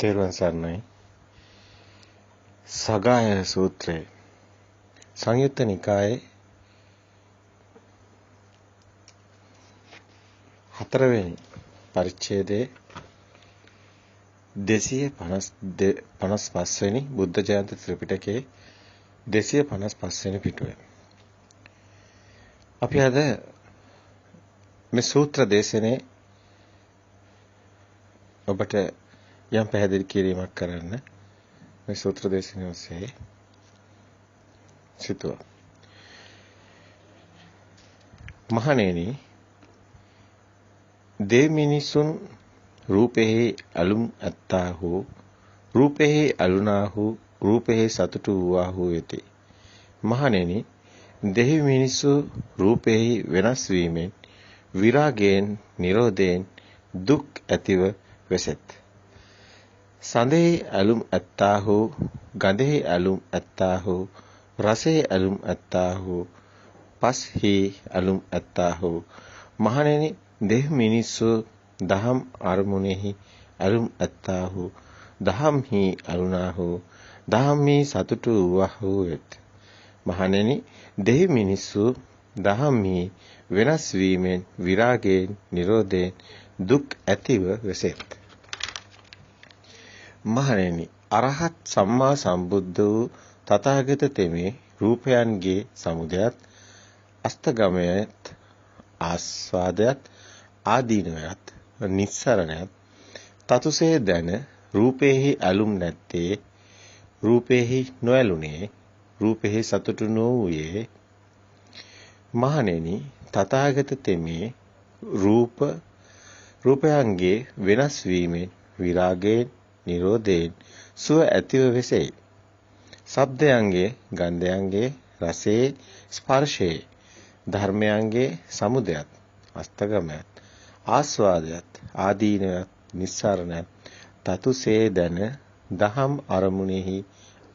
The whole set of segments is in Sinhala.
තේරුවන් සරණයි. සගාය සූත්‍රය සංයුත්ත නිකායේ 4 වෙනි පරිච්ඡේදයේ 255 වෙනි බුද්ධ ජයන්ති ත්‍රිපිටකයේ 255 වෙනි පිටුවේ අපි අද මේ සූත්‍ර දේශනේ ඔබට යම් පැහැදිලි කිරීමක් කරන්න මේ සූත්‍ර දේශනාව ඔස්සේ සිතුවා. මහණෙනි, දෙව් මිනිසුන් රූපෙහි අලුම් ඇත්තාහු, රූපෙහි අලුනාහු, රූපෙහි සතුටු වූවාහු වෙති. මහණෙනි, දෙව් මිනිසු රූපෙහි වෙනස් වීමෙන්, විරාගයෙන්, නිරෝධයෙන් දුක් ඇතිව වෙසෙත්. සඳෙහි ඇලුම් ඇත්තාහු, ගඳෙහි ඇලුම් ඇත්තාහු, රසෙහි ඇලුම් ඇත්තාහු, පස්හි ඇලුම් ඇත්තාහු. මහණෙනි, දෙව් මිනිස්සු දහම් අරමුණෙහි ඇලුම් ඇත්තාහු, දහම්හි ඇලුනාහු, දහම්හි සතුටු වූවාහු වෙත්. මහණෙනි, දෙව් මිනිස්සු දහම්හි වෙනස් වීමෙන්, විරාගයෙන්, නිරෝධයෙන් දුක් ඇතිව වෙසෙත්. මහණෙනි, අරහත් සම්මා සම්බුද්ධ වූ තථාගත තෙමේ රූපයන්ගේ සමුදයත්, අස්තගමයත්, ආස්වාදයත්, ආදීනවයත්, නිස්සරණයත් තතුසේ දැන රූපේහි ඇලුම් නැත්තේ, රූපේහි නොඇලුනේ, රූපේහි සතුටු නොවූයේ. මහණෙනි, තථාගත තෙමේ රූපයන්ගේ වෙනස් වීමෙන්, විරාගයෙන්, නිරෝධයෙන් සුව ඇතිව වෙසෙයි. ශබ්දයන්ගේ, ගන්ධයන්ගේ, රසයේ, ස්පර්ශයේ, ධර්මයන්ගේ සමුදයත්, අස්තගමයත්, ආස්වාදයත්, ආදීනවයත්, නිස්සරණයත් තතුසේ දැන දහම් අරමුණෙහි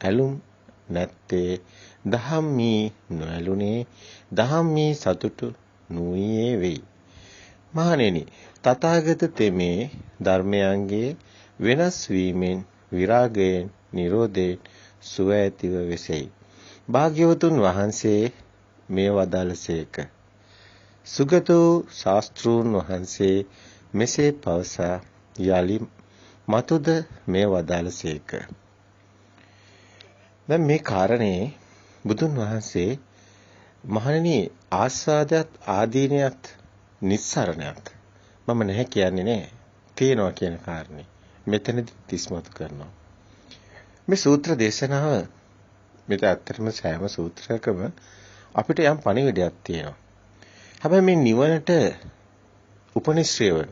ඇලුම් නැත්තේ, දහම්හි නොඇලුනේ, දහම්හි සතුටු නොවූයේ වෙයි. මහණෙනි, තථාගත තෙමේ ධර්මයන්ගේ වෙනස් වීමෙන්, විරාගයෙන්, නිරෝධයෙන් සුව ඇතිව වෙසෙයි. භාග්‍යවතුන් වහන්සේ මේ වදාළසේක. සුගතෝ ශාස්ත්‍රූන් වහන්සේ මෙසේ පවසා යලි මතුද මේ වදාළසේක. දැන් මේ කාරණේ බුදුන් වහන්සේ මහණෙනි, ආස්වාදයත්, ආදීනයත්, නිස්සරණයත් මම නැහැ කියන්නේ නෑ, තියෙනවා කියන කාරණේ මෙතනදි තිස්මතු කරනවා. මේ සූත්‍ර දේශනාව මෙතන ඇත්තටම සෑම සූත්‍රයකම අපිට යම් පණිවිඩයක් තියෙනවා. හැබැයි මේ නිවනට උපනිශ්‍රේ වන,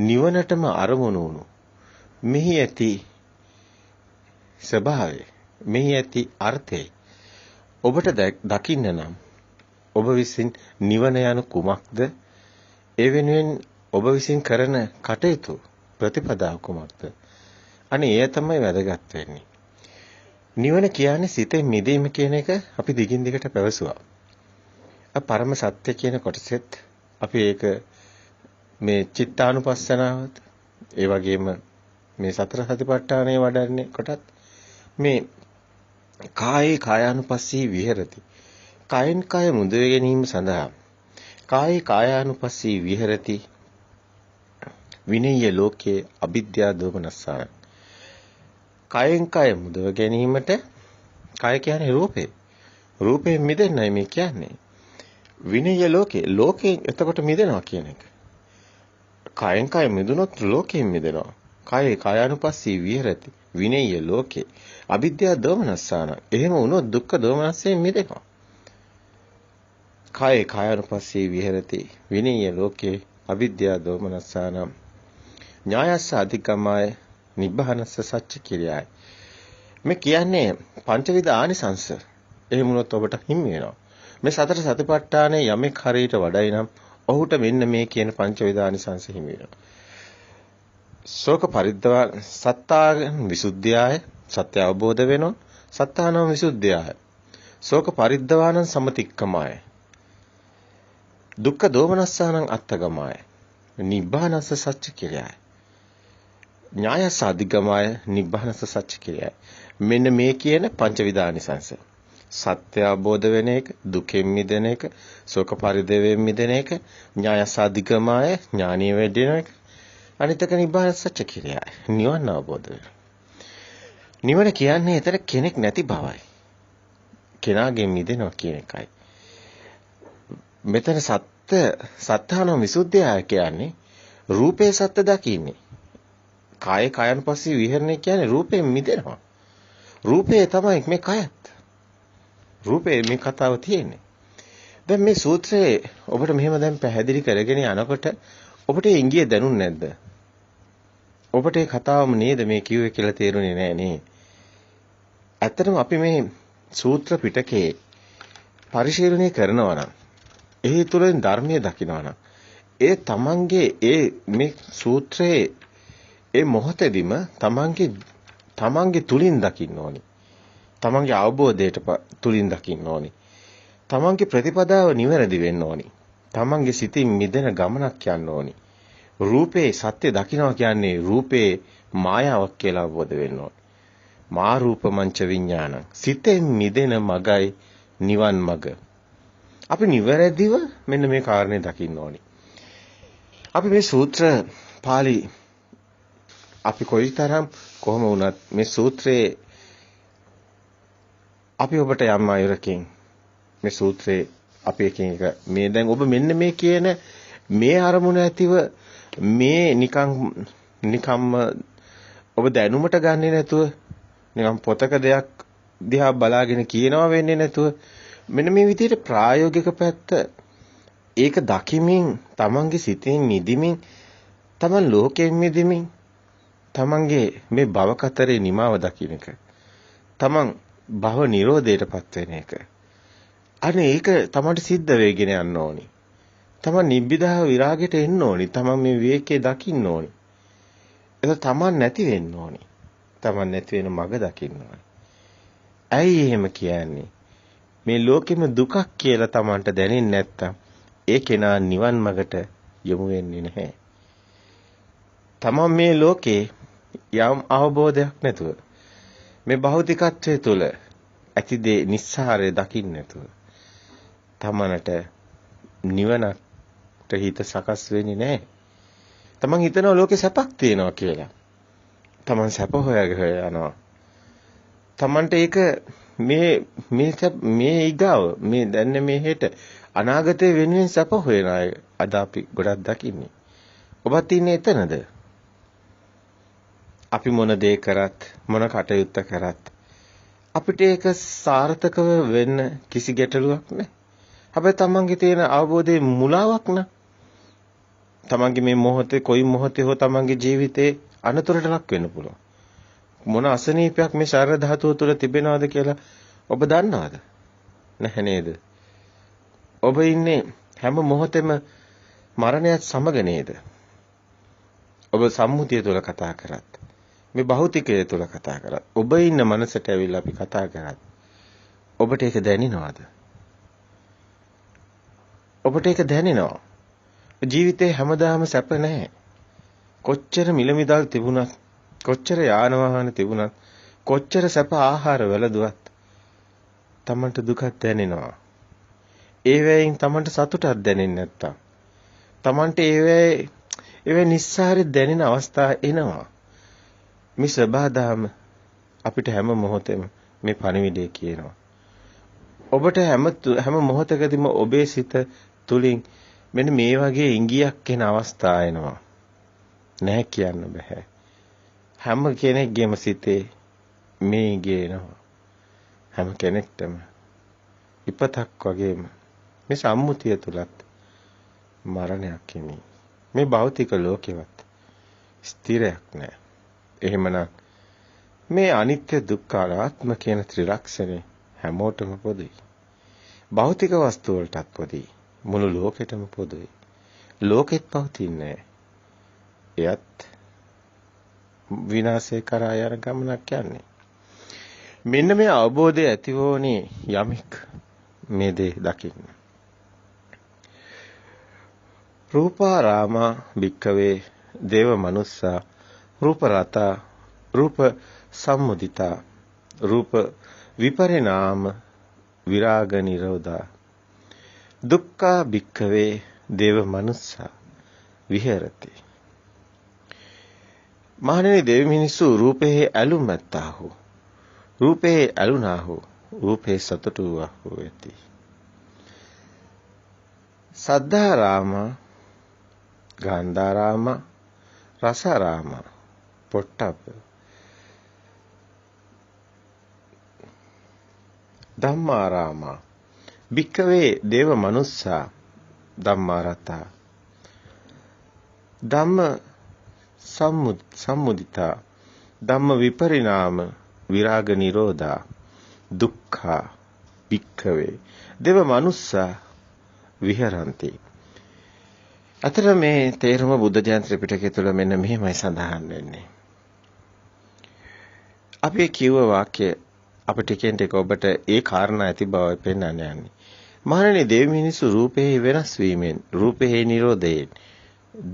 නිවනටම අරමුණු වුණු මෙහි ඇති ස්වභාවය, මෙහි ඇති අර්ථය ඔබට දකින්න නම් ඔබ විසින් නිවන යනු කුමක්ද? ඒ වෙනුවෙන් ඔබ විසින් කරන කටයුතු ප්‍රතිපදාව කුමක්ද? අනේ එය තමයි වැදගත් වෙන්නේ. නිවන කියන්නේ සිතෙන් මිදීම කියන එක අපි දිගින් දිගට පැවසුවා. පරම සත්‍ය කියන කොටසෙත් අපි ඒක මේ චිත්තානුපස්සනාවත්, ඒ වගේම මේ සතර සතිපට්ඨානය වඩන්නේ කොටත් මේ කායේ කායානුපස්සී විහෙරති. කායෙන් කාය මුද ගැනීම සඳහා කායේ කායානුපස්සී විහෙරති විනය්‍ය ලෝකේ අවිද්‍යා දෝමනස්සාන. කායෙන් කාය මුදව ගැනීමට, කාය කියන්නේ රූපේ, රූපයෙන් මිදෙන්නයි මේ කියන්නේ. විනය්‍ය ලෝකයෙන් එතකොට මිදෙනවා කියන එක. කායෙන් කාය මිදුනොත් ලෝකයෙන් මිදෙනවා. කායේ කායානුපස්සී විහෙරති විනය්‍ය ලෝකේ අවිද්‍යා දෝමනස්සාන. එහෙම වුණොත් දුක්ඛ දෝමනස්සයෙන් මිදෙනවා. කායේ කායානුපස්සී විහෙරති විනය්‍ය ලෝකේ අවිද්‍යා දෝමනස්සාන. ඥායස්ස අධිකමය නිබ්බානස්ස සච්ච කිරියයි. මේ කියන්නේ පංචවිධ ආනිසංස. එහෙම වුණොත් ඔබට හිමි වෙනවා. මේ සතර සතිපට්ඨානයේ යමෙක් හරියට වඩයි නම් ඔහුට මෙන්න මේ කියන පංචවිධ ආනිසංස හිමි වෙනවා. ශෝක පරිද්දවා සත්තාගන් විසුද්ධියය, සත්‍ය අවබෝධ වෙනවා. සත්තානම විසුද්ධියය. ශෝක පරිද්දවානං සමතික්කමය. දුක්ඛ දෝමනස්සානං අත්තගමය. නිබ්බානස්ස සච්ච කිරියයි. ඥායස අධිගමය නිබ්බානස සත්‍ය කියයි. මෙන්න මේ කියන පංච විදානිසංස. සත්‍ය අවබෝධ වෙන එක, දුකෙන් මිදෙන එක, ශෝක පරිදේවයෙන් මිදෙන එක, ඥායස අධිගමය ඥානිය වැඩෙන එක. අනිත් එක නිබ්බාන සත්‍ය කියයි. නිවන අවබෝධ වෙන. නිවන කියන්නේ එතන කෙනෙක් නැති බවයි. කෙනාගෙන් මිදෙනවා කියන එකයි. මෙතන සත්‍යාන විසුද්ධිය කියන්නේ රූපේ සත්‍ය දකින්නේ. කාය කයන්පස්සී විහරණය කියන්නේ රූපයෙන් මිදෙනවා. රූපේ තමයි මේ කයත්. රූපේ මේ කතාව තියෙන්නේ. දැන් මේ සූත්‍රයේ ඔබට මෙහෙම දැන් පැහැදිලි කරගෙන යනකොට ඔබට ඉංගිය දැනුන්නේ නැද්ද? ඔබට ඒ කතාවම නේද මේ කිව්වේ කියලා තේරුනේ නැහැ නේ. ඇත්තටම අපි මේ සූත්‍ර පිටකේ පරිශීලනය කරනවා නම් ඒ තුළින් ධර්මයේ දකිනවා නම් ඒ තමන්ගේ මේ සූත්‍රයේ ඒ මොහොතේදීම තමන්ගේ තුලින් දකින්න ඕනි. තමන්ගේ අවබෝධයට තුලින් දකින්න ඕනි. තමන්ගේ ප්‍රතිපදාව නිවැරදි වෙන්න ඕනි. තමන්ගේ සිතින් මිදෙන ගමනක් යන්න ඕනි. රූපේ සත්‍ය දකින්නවා කියන්නේ රූපේ මායාවක් කියලා අවබෝධ වෙන්න ඕනි. මා රූපමංච විඥානං සිතෙන් මිදෙන මගයි නිවන් මග. අපි නිවැරදිව මෙන්න මේ කාරණේ දකින්න ඕනි. අපි මේ සූත්‍ර පාළි අපි කොයිතරම් කොහොම වුණත් මේ සූත්‍රයේ අපි ඔබට යම් අයුරකින් මේ සූත්‍රයේ අපි එකින් එක මේ දැන් ඔබ මෙන්න මේ කියන මේ අරමුණ ඇතිව මේ නිකම්ම ඔබ දැනුමට ගන්නේ නැතුව නිකම් පොතක දෙයක් දිහා බලාගෙන කියනවා වෙන්නේ නැතුව මෙන්න මේ විදිහට ප්‍රායෝගික පැත්ත ඒක දකිමින් තමන්ගේ සිතෙන් මිදිමින් තමන් ලෝකයෙන් මිදිමින් තමන්ගේ මේ භව කතරේ නිමාව දකින්න එක තමන් භව නිරෝධයටපත් වෙන එක අනේ ඒක තමන්ට සිද්ධ වෙගෙන යන්න ඕනි තමන් නිබ්බිදාව විරාගයට එන්න ඕනි තමන් මේ විවේකයේ දකින්න ඕනි ඒක තමන් නැති වෙන්න ඕනි තමන් නැති වෙන මඟ දකින්න ඕනි ඇයි එහෙම කියන්නේ මේ ලෝකෙම දුකක් කියලා තමන්ට දැනෙන්නේ නැත්තම් ඒ කෙනා නිවන් මඟට යොමු වෙන්නේ නැහැ. තමන් මේ ලෝකේ යම් අවබෝධයක් නැතුව මේ භෞතිකත්වයේ තුල ඇති දේ නිස්සාරය දකින්න නැතුව තමනට නිවනට හිත සකස් වෙන්නේ නැහැ. තමන් හිතනවා ලෝකේ සැපක් තියෙනවා කියලා. තමන් සැප හොයාගෙන යනවා. තමන්ට ඒක මේ ඊගාව මේ දැන් මේ හෙට අනාගතයේ වෙනුවෙන් සැප හොයන අය අද අපි ගොඩක් දකින්නේ. ඔබත් ඉන්නේ එතනද? අපි මොන දේ කරත් මොන කටයුත්ත කරත් අපිට ඒක සාර්ථකව වෙන්න කිසි ගැටලුවක් නැහැ. හැබැයි තමන්ගේ තියෙන අවබෝධයේ මුලාවක් න ะ. තමන්ගේ මේ මොහොතේ කොයි මොහොතේ හෝ තමන්ගේ ජීවිතේ අනතුරට ලක් වෙන්න පුළුවන්. මොන අසනීපයක් මේ ශරීර ධාතුව තුළ තිබෙනවද කියලා ඔබ දන්නවද? නැහැ නේද? ඔබ ඉන්නේ හැම මොහොතෙම මරණයත් සමග නේද? ඔබ සම්මුතිය තුළ කතා කරත් මේ භෞතිකය තුළ කතා කරත් ඔබ ඉන්න මනසට ඇවිල්ලා අපි කතා කරත් ඔබට ඒක දැනෙනවද? ඔබට ඒක දැනෙනවා. ජීවිතේ හැමදාම සැප නැහැ. කොච්චර මිලමිදල් තිබුණත් කොච්චර යාන වාහන තිබුණත් කොච්චර සැප ආහාර වලදුවත් තමන්ට දුකක් දැනෙනවා. ඒ වෙයින් තමන්ට සතුටක් දැනෙන්නේ නැත්තම් තමන්ට ඒ නිස්සාරෙ දැනෙන අවස්ථා එනවා. මේ සබදාම අපිට හැම මොහොතෙම මේ පණිවිඩය කියනවා. ඔබට හැම මොහොතකදීම ඔබේ සිත තුලින් මෙන්න මේ වගේ ඉඟියක් එන අවස්ථා එනවා. නැහැ කියන්න බෑ. හැම කෙනෙක්ගේම සිතේ මේ ඉඟියනවා. හැම කෙනෙක්ටම ඉපතක් වගේම මේ සම්මුතිය තුලත් මරණයක් හිමි. මේ භෞතික ලෝකෙවත් ස්ථිරයක් නැහැ. එහෙමනම් මේ අනිත්‍ය දුක්ඛ අනාත්ම කියන ත්‍රිලක්ෂණය හැමෝටම පොදුයි. භෞතික වස්තු වලටත් පොදුයි. මුළු ලෝකෙටම පොදුයි. ලෝකෙත් පවතින්නේ එයත් විනාශය කරා යන ගමනක් යන්නේ. මෙන්න මේ අවබෝධය ඇතිවෝනේ යමෙක් මේ දේ දකින්න. රූපා රාමා භික්ඛවේ දේව මනුස්සා රූප රතා, රූප සම්මුදිතා, රූප විපරිණාම විරාග නිරෝධා, දුක්ඛා භික්ඛවේ දේව මනුස්සා විහෙරති. මහණෙනි දෙවි මිනිස්සු රූපේ ඇලුම් ඇත්තාහු, රූපේ ඇලුනාහු, රූපේ සතුටු වූ වෙති. සද්ධාරාම, ගන්ධාරාම, රසාරාම, පොට්ටප්ප, ධම්මාරාම, භික්ඛවේ දේව මනුස්සා ධම්මාරතා, ධම්ම සම්මුදිතා, ධම්ම විපරිණාම විරාග නිරෝධා, දුක්ඛා භික්ඛවේ දේව මනුස්සා විහරಂತಿ. අතර මේ තේරුම බුද්ධ ධර්ම ත්‍රිපිටකය තුළ මෙන්න මෙහෙමයි සඳහන් වෙන්නේ. අපි කියව වාක්‍ය අපිට ටිකෙන් ටික ඔබට ඒ කාරණා ඇති බව පෙන්වන්න යන්නේ. මහණෙනි දෙවි මිනිසු රූපේ වෙනස් වීමෙන්, රූපේ නිරෝධයෙන්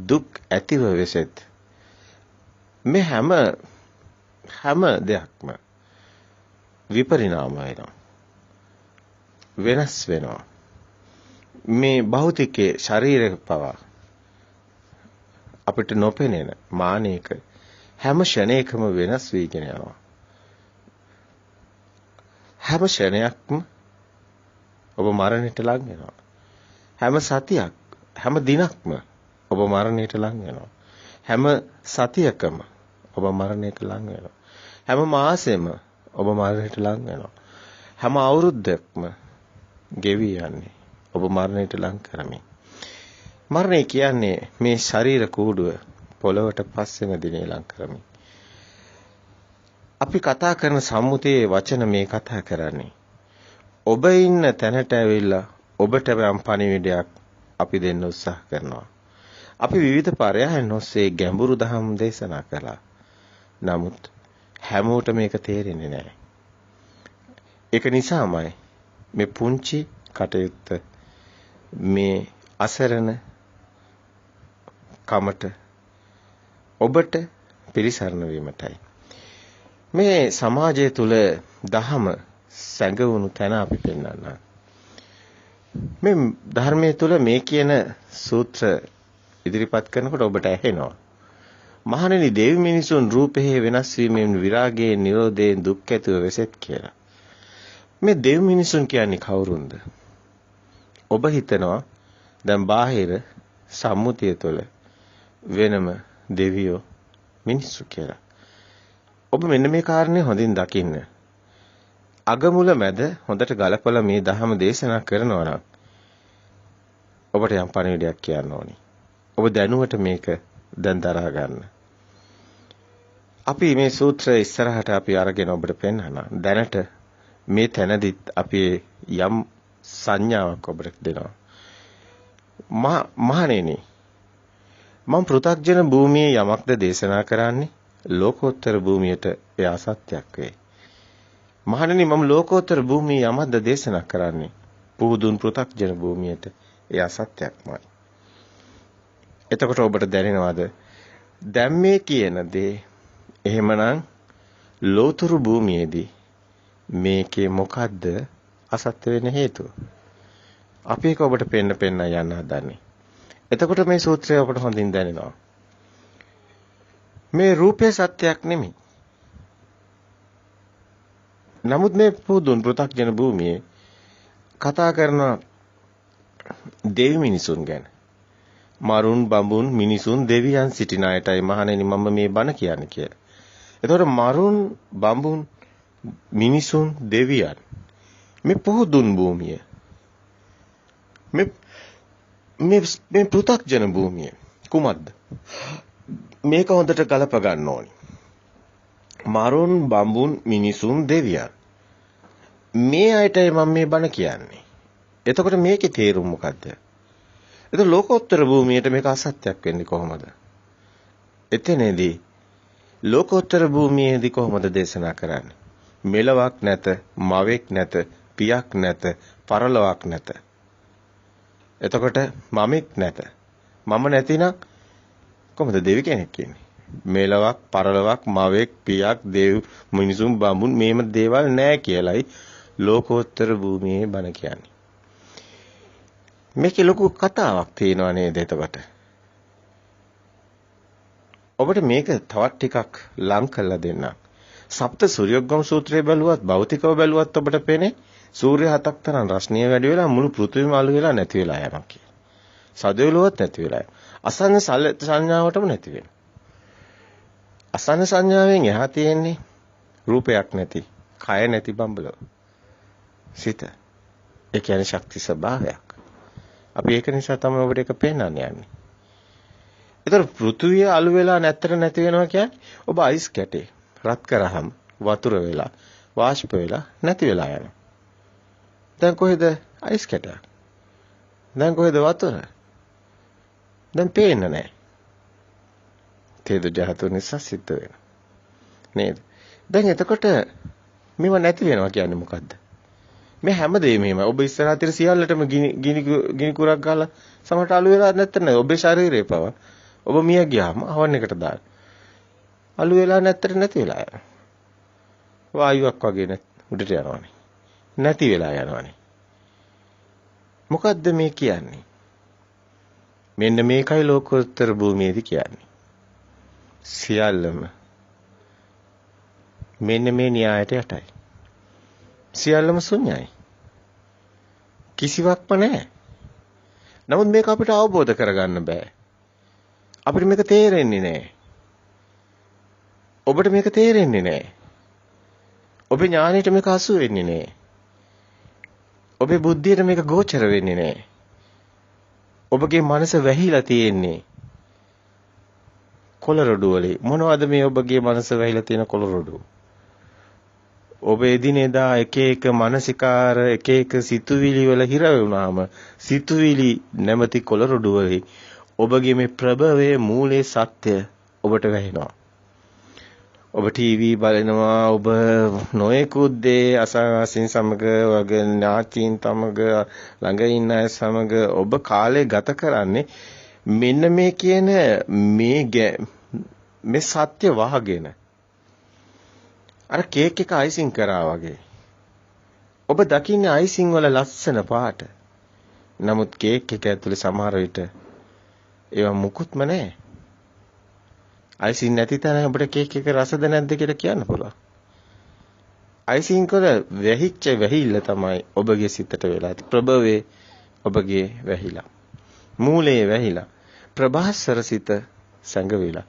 දුක් ඇතිව වෙසෙත්. මේ හැම දෙයක්ම විපරිණාම වෙනවා, වෙනස් වෙනවා. මේ භෞතිකයේ ශරීරක පවා අපිට නොපෙනෙන මානයක හැම ෂණයකම වෙනස් වීගෙන යනවා. හැම ෂණයක්ම ඔබ මරණයට ලං වෙනවා. හැම සතියක්, හැම දිනක්ම ඔබ මරණයට ලං වෙනවා. හැම සතියකම ඔබ මරණයට ලං වෙනවා. හැම මාසෙම ඔබ මරණයට ලං වෙනවා. හැම අවුරුද්දක්ම ගෙවි යන්නේ ඔබ මරණයට ලං කරමින්. මරණය කියන්නේ මේ ශරීර කූඩුව පොළවට පස්සෙම දිනේ ලං කරමින්. අපි කතා කරන සම්මුතියේ වචන මේ කතා කරන්නේ. ඔබ ඉන්න තැනට ඇවිල්ලා ඔබට යම් පණිවිඩයක් අපි දෙන්න උත්සාහ කරනවා. අපි විවිධ පරයයන් ඔස්සේ ගැඹුරු දහම් දේශනා කළා. නමුත් හැමෝටම මේක තේරෙන්නේ නැහැ. ඒක නිසාමයි මේ පුංචි කටයුත්ත, මේ අසරණ කමට ඔබට පිළිසරණ වීමටයි. මේ සමාජය තුල දහම සැඟවුණු තැන අපි පෙන්වන්න. මේ ධර්මයේ තුල මේ කියන සූත්‍ර ඉදිරිපත් කරනකොට ඔබට ඇහෙනවා. මහණෙනි දෙවි මිනිසුන් රූපේ වෙනස් වීමෙන් විරාගයේ නිරෝධයෙන් දුක් ඇතිව වෙසෙත් කියලා. මේ දෙවි මිනිසුන් කියන්නේ කවුරුන්ද? ඔබ හිතනවා දැන් බාහිර සම්මුතිය තුළ වෙනම දෙවියෝ මිනිස්සු කියලා. ඔබ මෙන්න මේ කාරණේ හොඳින් දකින්න. අගමුල මැද හොඳට ගලපලා මේ ධහම දේශනා කරනවා නම් ඔබට යම් පණිවිඩයක් කියන්න ඕනි. ඔබ දැනුවට මේක දැන් දරා ගන්න. අපි මේ සූත්‍රය ඉස්සරහට අපි අරගෙන ඔබට පෙන්වනවා. දැනට මේ තැනදිත් අපි යම් සංඥාවක් ඔබට දෙනවා. මහණෙනි, මම පෘථග්ජන භූමියේ යමක්ද දේශනා කරන්නේ ලෝකෝත්තර භූමියට එය අසත්‍යක් වේ. මහණෙනි, මම ලෝකෝත්තර භූමියේ යමක්ද දේශනා කරන්නේ පුදුන් පෘථග්ජන භූමියට එය අසත්‍යක්මයි. එතකොට ඔබට දැනෙනවද දැන් මේ කියන දේ එහෙමනම් ලෝතුරු භූමියේදී මේකේ මොකද්ද අසත්‍ය වෙන හේතුව? අපි ඒක ඔබට පෙන්න යන්න හදන්නේ. එතකොට මේ සූත්‍රය ඔබට හොඳින් දැනෙනවා. මේ රූපේ සත්‍යයක් නෙමෙයි. නමුත් මේ පුදුන් පෘථග්ජන භූමියේ කතා කරන දෙවි මිනිසුන් ගැන. මරුන් බඹුන් මිනිසුන් දෙවියන් සිටින අයටයි මහණෙනි මම මේ බණ කියන්නේ කියලා. එතකොට මරුන් බඹුන් මිනිසුන් දෙවියන් මේ පුදුන් භූමිය මේ පෘථග්ජන භූමිය කුමක්ද? මේක හොඳට ගලප ගන්න ඕනි. මරුන් බඹුන් මිනිසුන් දෙවියන් මේ අයටයි මම මේ බණ කියන්නේ. එතකොට මේකේ තේරුම මොකද්ද? එතකොට ලෝකෝත්තර භූමියට මේක අසත්‍යක් වෙන්නේ කොහොමද? එතනදී ලෝකෝත්තර භූමියේදී කොහොමද දේශනා කරන්නේ? මෙලවක් නැත, මවෙක් නැත, පියක් නැත, පරලොවක් නැත. එතකොට මමෙක් නැත. මම නැතිනම් කොහොමද දෙවි කෙනෙක් කියන්නේ? මෙලවක් පරලොවක් මවෙක් පියක් දේව මිනිසුන් බඹුන් මේම දේවල් නැහැ කියලයි ලෝකෝත්තර භූමියේ බණ කියන්නේ. මේකේ ලොකු කතාවක් තියෙනවා නේද එතකොට? ඔබට මේක තවත් ටිකක් ලං කරලා දෙන්නම්. සප්ත සූර්යෝග්ගම සූත්‍රය බැලුවත් භෞතිකව බැලුවත් ඔබට පේන්නේ සූර්ය 7ක් තරම් රශ්මිය වැඩි වෙලා මුළු පෘථිවිම අලු වෙලා නැති වෙලා යනවා කියලා. සදෙව්ලොවත් නැති වෙලා. අසන්න සංඥාවටම නැති වෙනවා. අසන්න සංඥාවෙන් එහා තියෙන්නේ රූපයක් නැති, කය නැති බඹලව. සිත. ඒ කියන්නේ ශක්ති ස්වභාවයක්. අපි ඒක නිසා තමයි ඔබට ඒක පේන්නන්නේ යන්නේ. ඒතර පෘථුවිය අලු වෙලා නැත්තර නැති වෙනවා කියන්නේ ඔබ අයිස් කැටේ රත් කරාම වතුර වෙලා වාෂ්ප වෙලා නැති වෙලා යනවා. දැන් කොහෙද අයිස් කැට? දැන් කොහෙද වතුර? දැන් පේන්නේ නැහැ. තේද ජහතු නිසා සිද්ධ වෙනවා. නේද? දැන් එතකොට මේව නැති වෙනවා කියන්නේ මොකද්ද? මේ හැමදේම එහෙම ඔබ ඉස්සරහ තිර සියල්ලටම ගිනි කුරක් ගාලා සමහරට අලු වෙලා නැත්තර නෑ ඔබේ ශරීරේ පව ඔබ මිය ගියාම අහවන්න එකට දාන්න අලු වෙලා නැත්තර නැති වෙලා යනවා වායුවක් වගේ උඩට යනවානේ නැති වෙලා යනවානේ මොකද්ද මේ කියන්නේ මෙන්න මේකයි ලෝකෝත්තර භූමියේදී කියන්නේ සියල්ලම මෙන්න මේ න්‍යායට යටයි සියල්ලම ශුන්‍යයි. කිසිවක්ම නැහැ. නමුත් මේක අපිට අවබෝධ කරගන්න බෑ. අපිට මේක තේරෙන්නේ නැහැ. ඔබට මේක තේරෙන්නේ නැහැ. ඔබේ ඥාණයට මේක අසු වෙන්නේ නැහැ. ඔබේ බුද්ධියට මේක ගෝචර වෙන්නේ නැහැ. ඔබගේ මනස වැහිලා තියෙන්නේ කොළරොඩු වලේ. මොනවද මේ ඔබගේ මනස වැහිලා තියෙන කොළරොඩු? ඔබ එදිනෙදා එක එක මානසිකාර එක එක සිතුවිලි වල හිර වුණාම සිතුවිලි නැමැති කොළරොඩු වලින් ඔබගේ මේ ප්‍රභවයේ මූලයේ සත්‍ය ඔබට වැහෙනවා. ඔබ ටීවී බලනවා ඔබ නොයෙකුත් දේ අසාවාසීන් සමග වගේ ඥාතීන් සමග ළඟ ඉන්න අය සමග ඔබ කාලය ගත කරන්නේ මෙන්න මේ කියන මේ සත්‍ය වහගෙන අර කේක් එක අයිසිං කරා වගේ. ඔබ දකින්නේ අයිසිං වල ලස්සන පාට. නමුත් කේක් එක ඇතුලේ සමහර විට ඒවා මුකුත්ම නැහැ. අයිසිං නැති තැන ඔබට කේක් එක රසද නැද්ද කියලා කියන්න පුළුවන්. අයිසිං වල වැහිච්ච වැහිල්ල තමයි ඔබගේ සිතට වෙලා තියෙන්නේ. ප්‍රභවයේ ඔබගේ වැහිලා. මූලයේ වැහිලා. ප්‍රභාස්වර සිත සංගවිලා.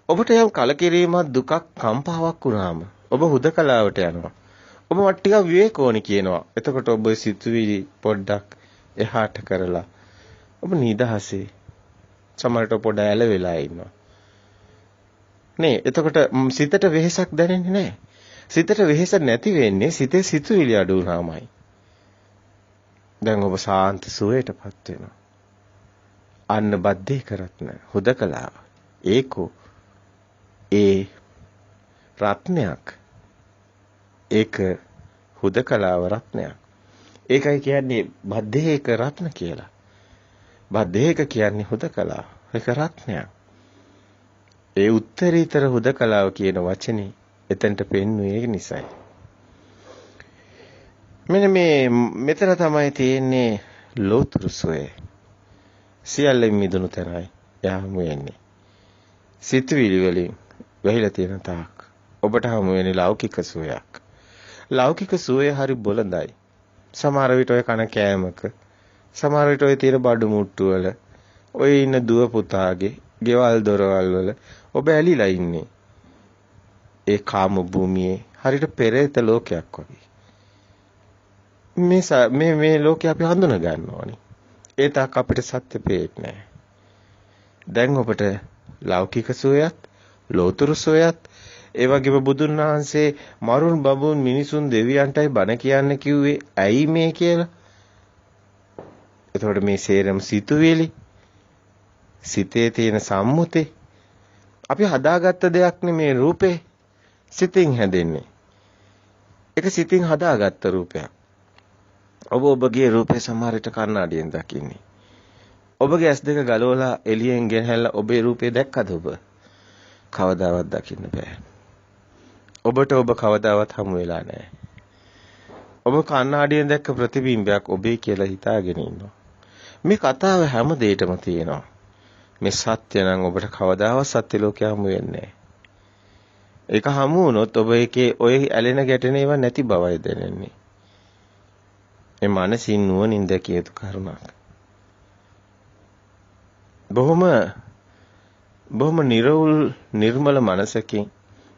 ඔබට යම් කලකිරීමක් දුකක් කම්පාවක් වුණාම ඔබ හුදකලාවට යනවා. ඔබ ටිකක් විවේකෝණි කියනවා. එතකොට ඔබ සිතුවිලි පොඩ්ඩක් එහාට කරලා ඔබ නිදහසේ සමහරට පොඩ ඇල වෙලා ඉන්නවා. නේ එතකොට සිතට වෙහෙසක් දැනෙන්නේ නැහැ. සිතට වෙහෙස නැති වෙන්නේ සිතේ සිතුවිලි අඩු වුණාමයි. දැන් ඔබ සාන්ත සුවයටපත් වෙනවා. අන්න බද්දේ කරත් නැහැ. හුදකලාව. ඒකෝ ඒ රත්නයක් ඒක හුදකලාව රත්නයක් ඒකයි කියන්නේ බද්දේක රත්න කියලා බද්දේක කියන්නේ හුදකලාව ඒක රත්නයක් ඒ උත්තරීතර හුදකලාව කියන වචනේ එතනට පෙන්වුවේ ඒක නිසායි මෙන්න මෙතන තමයි තියෙන්නේ ලෝතුරු සොය සියල්ලෙන් මිදුණු තැනයි යහමු වෙන්නේ සිතුවිලි වලින් වැහිලා තියෙන තාක් ඔබට හමු වෙන්නේ ලෞකික සුවයක්. ලෞකික සුවය හරි බොළඳයි. සමහර විට ඔය කන කෑමක, සමහර විට ඔය තියෙන බඩු මුට්ටු වල, ඔය ඉන්න දුව පුතාගේ, ගෙවල් දොරවල් වල ඔබ ඇලිලා ඉන්නේ. ඒ කාම භූමියේ හරියට පෙරේත ලෝකයක් වගේ. මේ ලෝකේ අපි හඳුන ගන්න ඕනේ. ඒ තාක් අපිට සත්‍ය පේන්නේ නැහැ. දැන් ඔබට ලෞකික සුවයත් ලෝතුරු සොයත් ඒ වගේම බුදුන් වහන්සේ මරුන් බඹුන් මිනිසුන් දෙවියන්ටයි බණ කියන්න කිව්වේ ඇයි මේ කියලා? එතකොට මේ සේරම සිතුවිලි සිතේ තියෙන සම්මුති අපි හදාගත්ත දෙයක් නෙමේ රූපේ සිතින් හැදෙන්නේ. ඒක සිතින් හදාගත්ත රූපයක්. ඔබගේ රූපේ සමහරට කණ්ණාඩියෙන් දකින්නේ. ඔබගේ ඇස් දෙක ගලවලා එළියෙන් ගෙනහැල්ලා ඔබේ රූපේ දැක්කද ඔබ? කවදාවත් දකින්න බෑ. ඔබට ඔබ කවදාවත් හමු වෙලා නැහැ. ඔබ කණ්ණාඩියෙන් දැක්ක ප්‍රතිබිම්බයක් ඔබේ කියලා හිතාගෙන ඉන්නවා. මේ කතාව හැම දෙයකම තියෙනවා. මේ සත්‍ය නම් ඔබට කවදාවත් සත්‍ය ලෝකේ හමු වෙන්නේ නැහැ. ඒක හමු වුණොත් ඔබ ඒකේ ඔය ඇලෙන ගැටෙන ඒවා නැති බවයි දැනෙන්නේ. මේ මනසින් නුවණින් දැකිය යුතු කරුණක්. බොහොම නිර්වුල් නිර්මල මනසකින්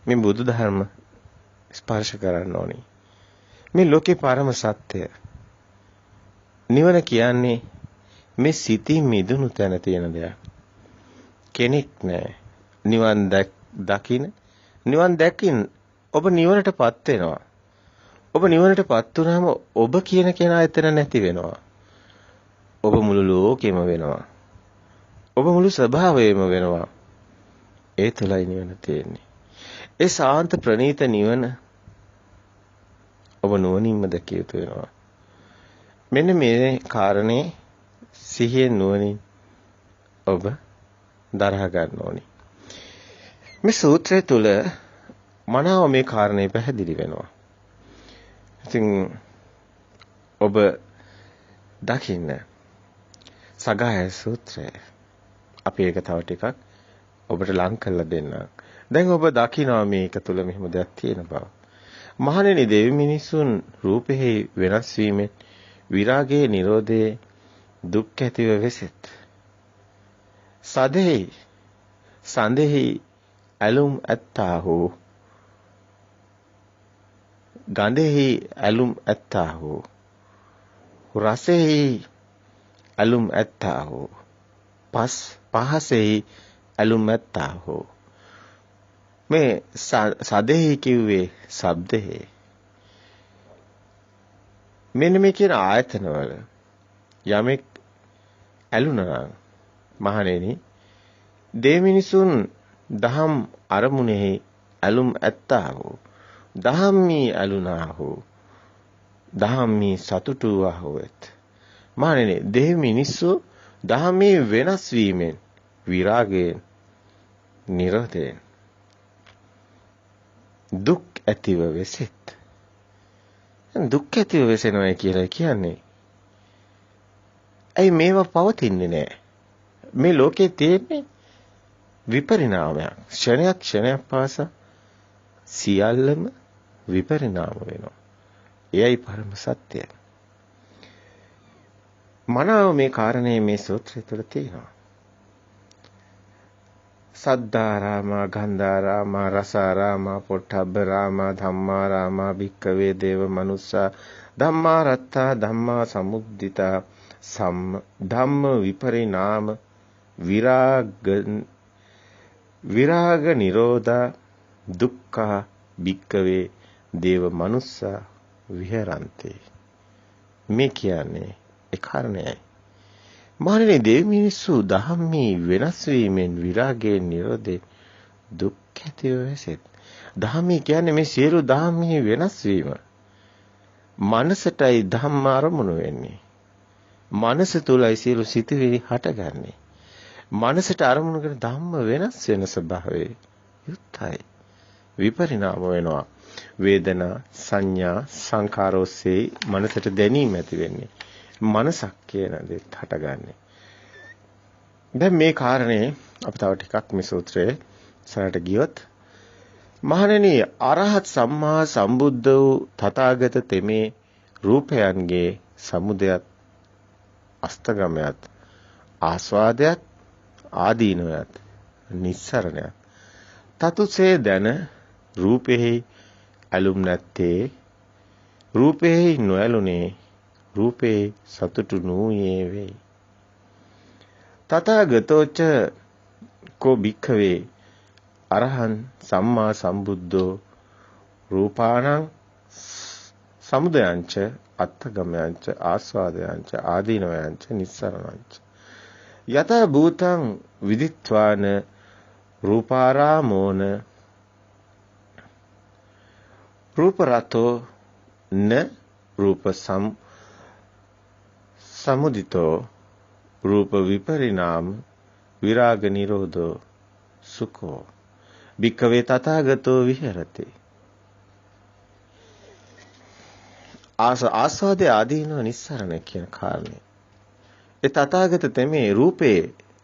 මේ බුදුදහම ස්පර්ශ කරන්න ඕනි. මේ ලෝකේ පරම සත්‍ය. නිවන කියන්නේ මේ සිතින් මිදුණු තැන තියෙන දෙයක්. කෙනෙක් නැහැ. නිවන් දකින්න නිවන් දැකින් ඔබ නිවනටපත් වෙනවා. ඔබ නිවනටපත් වුනහම ඔබ කියන කෙනා එතන නැති වෙනවා. ඔබ මුළු ලෝකෙම වෙනවා. ඔබ මුළු ස්වභාවයම වෙනවා. ඒ තුලයි නිවන තියෙන්නේ. ඒ සාන්ත ප්‍රණීත නිවන ඔබ නුවණින්ම දැකිය යුතු වෙනවා. මෙන්න මේ කාරණේ සිහියෙන් නුවණින් ඔබ දරා ගන්න ඕනි. මේ සූත්‍රය තුල මනාව මේ කාරණේ පැහැදිලි වෙනවා. ඉතින් ඔබ දකින්න සගාය සූත්‍රය අපි ඒක තව ටිකක් ඔබට ලං කරලා දෙන්නම්. දැන් ඔබ දකිනවා මේක තුල මෙහෙම දෙයක් තියෙන බව. මහණෙනි දෙවි මිනිසුන් රූපෙහි වෙනස් වීමෙන් විරාගයේ නිරෝධයේ දුක් ඇතිව වෙසෙත්. සඳෙහි ඇලුම් ඇත්තාහු ගන්ධෙහි ඇලුම් ඇත්තාහු රසෙහි ඇලුම් ඇත්තාහු පහසෙහි ඇලුම් ඇත්තාහු. මේ සදෙහි කිව්වේ ශබ්දෙහි. මෙන්න මේ කියන ආයතනවල යමෙක් ඇලුනා මහණෙනි දෙමිනිසුන් දහම් අරමුණෙහි ඇලුම් ඇත්තාහු දහම්මි ඇලුනාහු දහම්මි සතුටු වහුවෙත්. මහණෙනි දෙමිනිසු දහමේ වෙනස් වීමෙන් විරාගයෙන් නිරෝධයෙන් දුක් ඇතිව වෙසෙත්. දුක් ඇතිව වෙසෙනවා කියලා කියන්නේ ඇයි මේවා පවතින්නේ නැහැ? මේ ලෝකේ තියෙන්නේ විපරිණාමයක්. ක්ෂණයක් පාසා සියල්ලම විපරිණාම වෙනවා. එයයි පරම සත්‍යය. මනාව මේ කාරණේ මේ සූත්‍රය තුළ තියෙනවා. සද්ධාරාමා ගන්ධාරාමා රසාරාමා පොට්ටබ්බරාමා ධම්මාරාමා භික්කවේ දේව මනුස්සා ධම්මා රත්තා ධම්මා සමුද්දිතා ධම්ම විපරිණාම විරාග නිරෝධා දුක්ඛ භික්කවේ දේව මනුස්සා විහරන්තේ. මේ කියන්නේ ඒ කාරණයයි. මහණෙනි දෙවි මිනිස්සු ධම්මේ වෙනස් වීමෙන් විරාගයෙන් නිරෝධේ දුක් ඇතිව වෙසෙත්. ධම්මේ කියන්නේ මේ සියලු ධම්මේ වෙනස් වීම. මනසටයි ධම්ම අරමුණු වෙන්නේ. මනස තුලයි සියලු සිතුවිලි හටගන්නේ. මනසට අරමුණු කරන ධම්ම වෙනස් වෙන ස්වභාවයේ යුක්තයි. විපරිණාම වෙනවා. වේදනා සංඥා සංකාරෝස්සේ මනසට දැනීම ඇති වෙන්නේ. මනසක් කියන දෙයක් හටගන්නේ. දැන් මේ කාරණේ අපි තව ටිකක් මේ සූත්‍රයේ සරලට ගියොත් මහණෙනි අරහත් සම්මා සම්බුද්ධ වූ තථාගත තෙමේ රූපයන්ගේ සමුදයත් අස්තගමයත් ආස්වාදයත් ආදීනවයත් නිස්සරණයත් තතුසේ දැන රූපෙහි ඇලුම් නැත්තේ රූපෙහි නොඇලුනේ රූපේ සතුටු නූයේ වේ. තථාගතෝච කෝ භික්ඛවේ අරහං සම්මා සම්බුද්ධෝ රූපාණං සමුදයංච අත්තගමයන්ච ආස්වාදයන්ච ආදීනවයන්ච නිස්සරණංච යත භූතං විදිත්වාන රූපාරාමෝන රූපරතෝ න රූප සමුදිතෝ රූප විපරිණාම විරාග නිරෝධෝ සුඛෝ. භික්ඛවේ තථාගතෝ විහෙරති. ආස්වාදයේ ආදීනව නිස්සරණ කියන කාරණේ. ඒ තථාගත තෙමේ රූපේ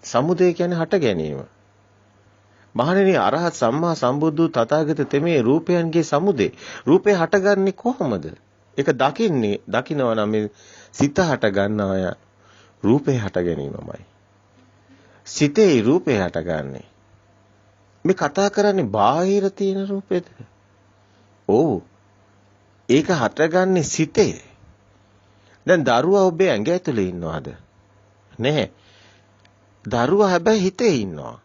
සමුදය කියන්නේ හට ගැනීම. මහණෙනි අරහත් සම්මා සම්බුදු තථාගත තෙමේ රූපයන්ගේ සමුදය. රූපේ හටගන්නේ කොහොමද? ඒක දකින්නවා නම් මේ සිත හට ගන්නවය රූපේ හට ගැනීමමයි. සිතේ රූපේ හටගන්නේ. මේ කතා කරන්නේ බාහිර තියෙන රූපේද? ඔව්. ඒක හටගන්නේ සිතේ. දැන් දරුවා ඔබේ ඇඟ ඇතුලේ ඉන්නවද? නැහැ. දරුවා හැබැයි හිතේ ඉන්නවා.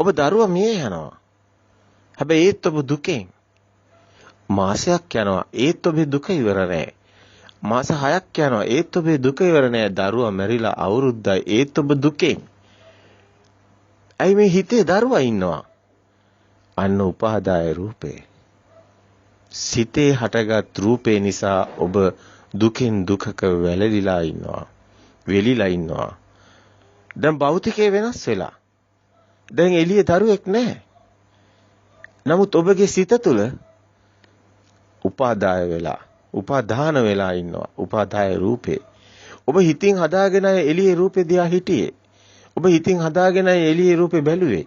ඔබ දරුවා මිය යනවා. හැබැයි ඒත් ඔබ දුකෙන්. මාසයක් යනවා. ඒත් ඔබේ දුක ඉවර නැහැ. මාස 6ක් යනවා. ඒත් ඔබේ දුක ඉවර නැහැ. දරුවා මැරිලා අවුරුද්දයි. ඒත් ඔබ දුකෙන්. ඇයි මේ හිතේ දරුවා ඉන්නවා? අන්න උපාදාය රූපේ. සිතේ හටගත් රූපේ නිසා ඔබ දුකින් දුකක වැළලීලා ඉන්නවා. වෙලිලා ඉන්නවා. දැන් භෞතිකේ වෙනස් වෙලා. දැන් එළියේ දරුවෙක් නැහැ. නමුත් ඔබගේ සිත තුළ උපාදාය වෙලා, උපාදාන වෙලා ඉන්නවා. උපාදාය රූපේ. ඔබ හිතින් හදාගෙන එළියේ රූපේ දිහා හිටියේ. ඔබ හිතින් හදාගෙන එළියේ රූපේ බැලුවේ.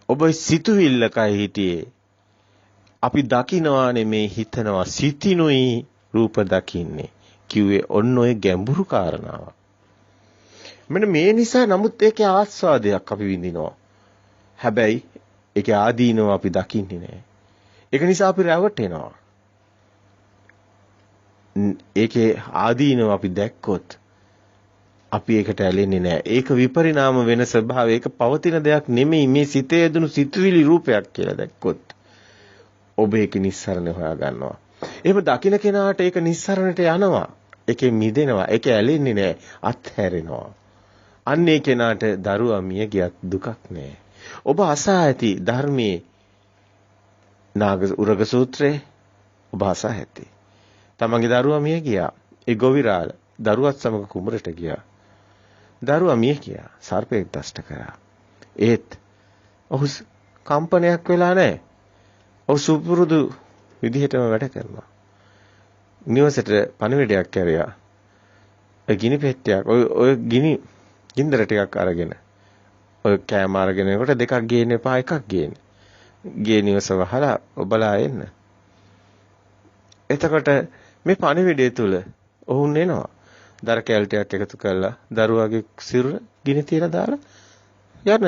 ඔබ සිතුවිල්ලකයි හිටියේ. අපි දකින්නවා නෙමේ හිතනවා. සිතිනුයි රූප දකින්නේ. කිව්වේ ඔන්න ඔය ගැඹුරු කාරණාව. මෙන්න මේ නිසා නමුත් ඒකේ ආස්වාදයක් අපි විඳිනවා. හැබැයි ඒකේ ආදීනව අපි දකින්නේ නැහැ. ඒක නිසා අපි රැවටෙනවා. ඒකේ ආදීනව අපි දැක්කොත් අපි ඒකට ඇලෙන්නේ නැහැ. ඒක විපරිණාම වෙන ස්වභාවය. ඒක පවතින දෙයක් නෙමෙයි. මේ සිතේ යෙදුණු සිතුවිලි රූපයක් කියලා දැක්කොත් ඔබ ඒක නිස්සරණ හොයා ගන්නවා. එහෙම දකින්න කෙනාට ඒක නිස්සරණට යනවා. ඒකේ මිදෙනවා. ඒක ඇලෙන්නේ නැහැ. අත්හැරෙනවා. අන්න ඒ කෙනාට දරුවා මිය ගියත් දුකක් නැහැ. ඔබ අසා ඇති ධර්මයේ නාග උරග සූත්‍රයේ ඔබ අසා ඇති. තමන්ගේ දරුවා මිය ගියා. ඒ ගොවිරාළ දරුවත් සමග කුඹරට ගියා. දරුවා මිය ගියා. සර්පෙක් දෂ්ට කරා. ඒත් ඔහු කම්පනයක් වෙලා නැහැ. ඔහු සුපුරුදු විදිහටම වැඩ කරනවා. නිවසට පණිවිඩයක් කැරියා. ඒ ගිනි පෙට්ටියක් ඔය ගින්දර ටිකක් අරගෙන ඔය කෑම අරගෙන එනකොට දෙකක් ගේන්න එපා එකක් ගේන්න. ගේ නිවස වහලා ඔබලා එන්න. එතකොට මේ පණිවිඩය තුල ඔවුන් එනවා. දර කැල් ටිකක් එකතු කරලා දරුවාගේ සිරුර ගිනි තියලා දාලා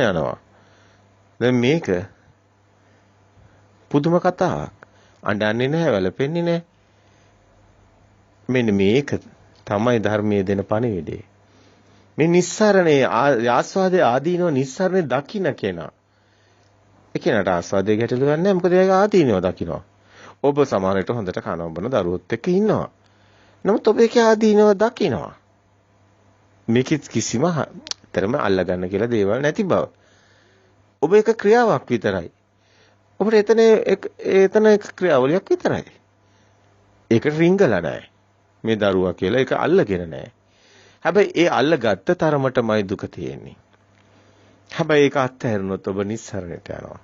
යනවා. දැන් මේක පුදුම කතාවක්. අඬන්නේ නැහැ, වැළපෙන්නේ නැහැ. මෙන්න මේක තමයි ධර්මයේ දෙන පණිවිඩය. මේ නිස්සරණේ ආස්වාදයේ ආදීනව නිස්සරණේ දකින්න කෙනා. ඒ කෙනාට ආස්වාදයේ ගැටලුවක් නැහැ. මොකද ඒක ආදීනව දකින්නවා. ඔබ සමහරවිට හොඳට කන ඔබන දරුවොත් එක්ක ඉන්නවා. නමුත් ඔබ ඒක ආදීනව දකින්නවා. මේක කිසිම තරම අල්ලගන්න කියලා දේවල් නැති බව. ඔබ ඒක ක්‍රියාවක් විතරයි. ඔබට එතන එක ක්‍රියාවලියක් විතරයි. ඒකට රිංගලා නැහැ. මේ දරුවා කියලා ඒක අල්ලගෙන නැහැ. හැබැයි ඒ අල්ලගත්ත තරමටමයි දුක තියෙන්නේ. හැබැයි ඒක අත්හැරුණොත් ඔබ නිස්සරණයට යනවා.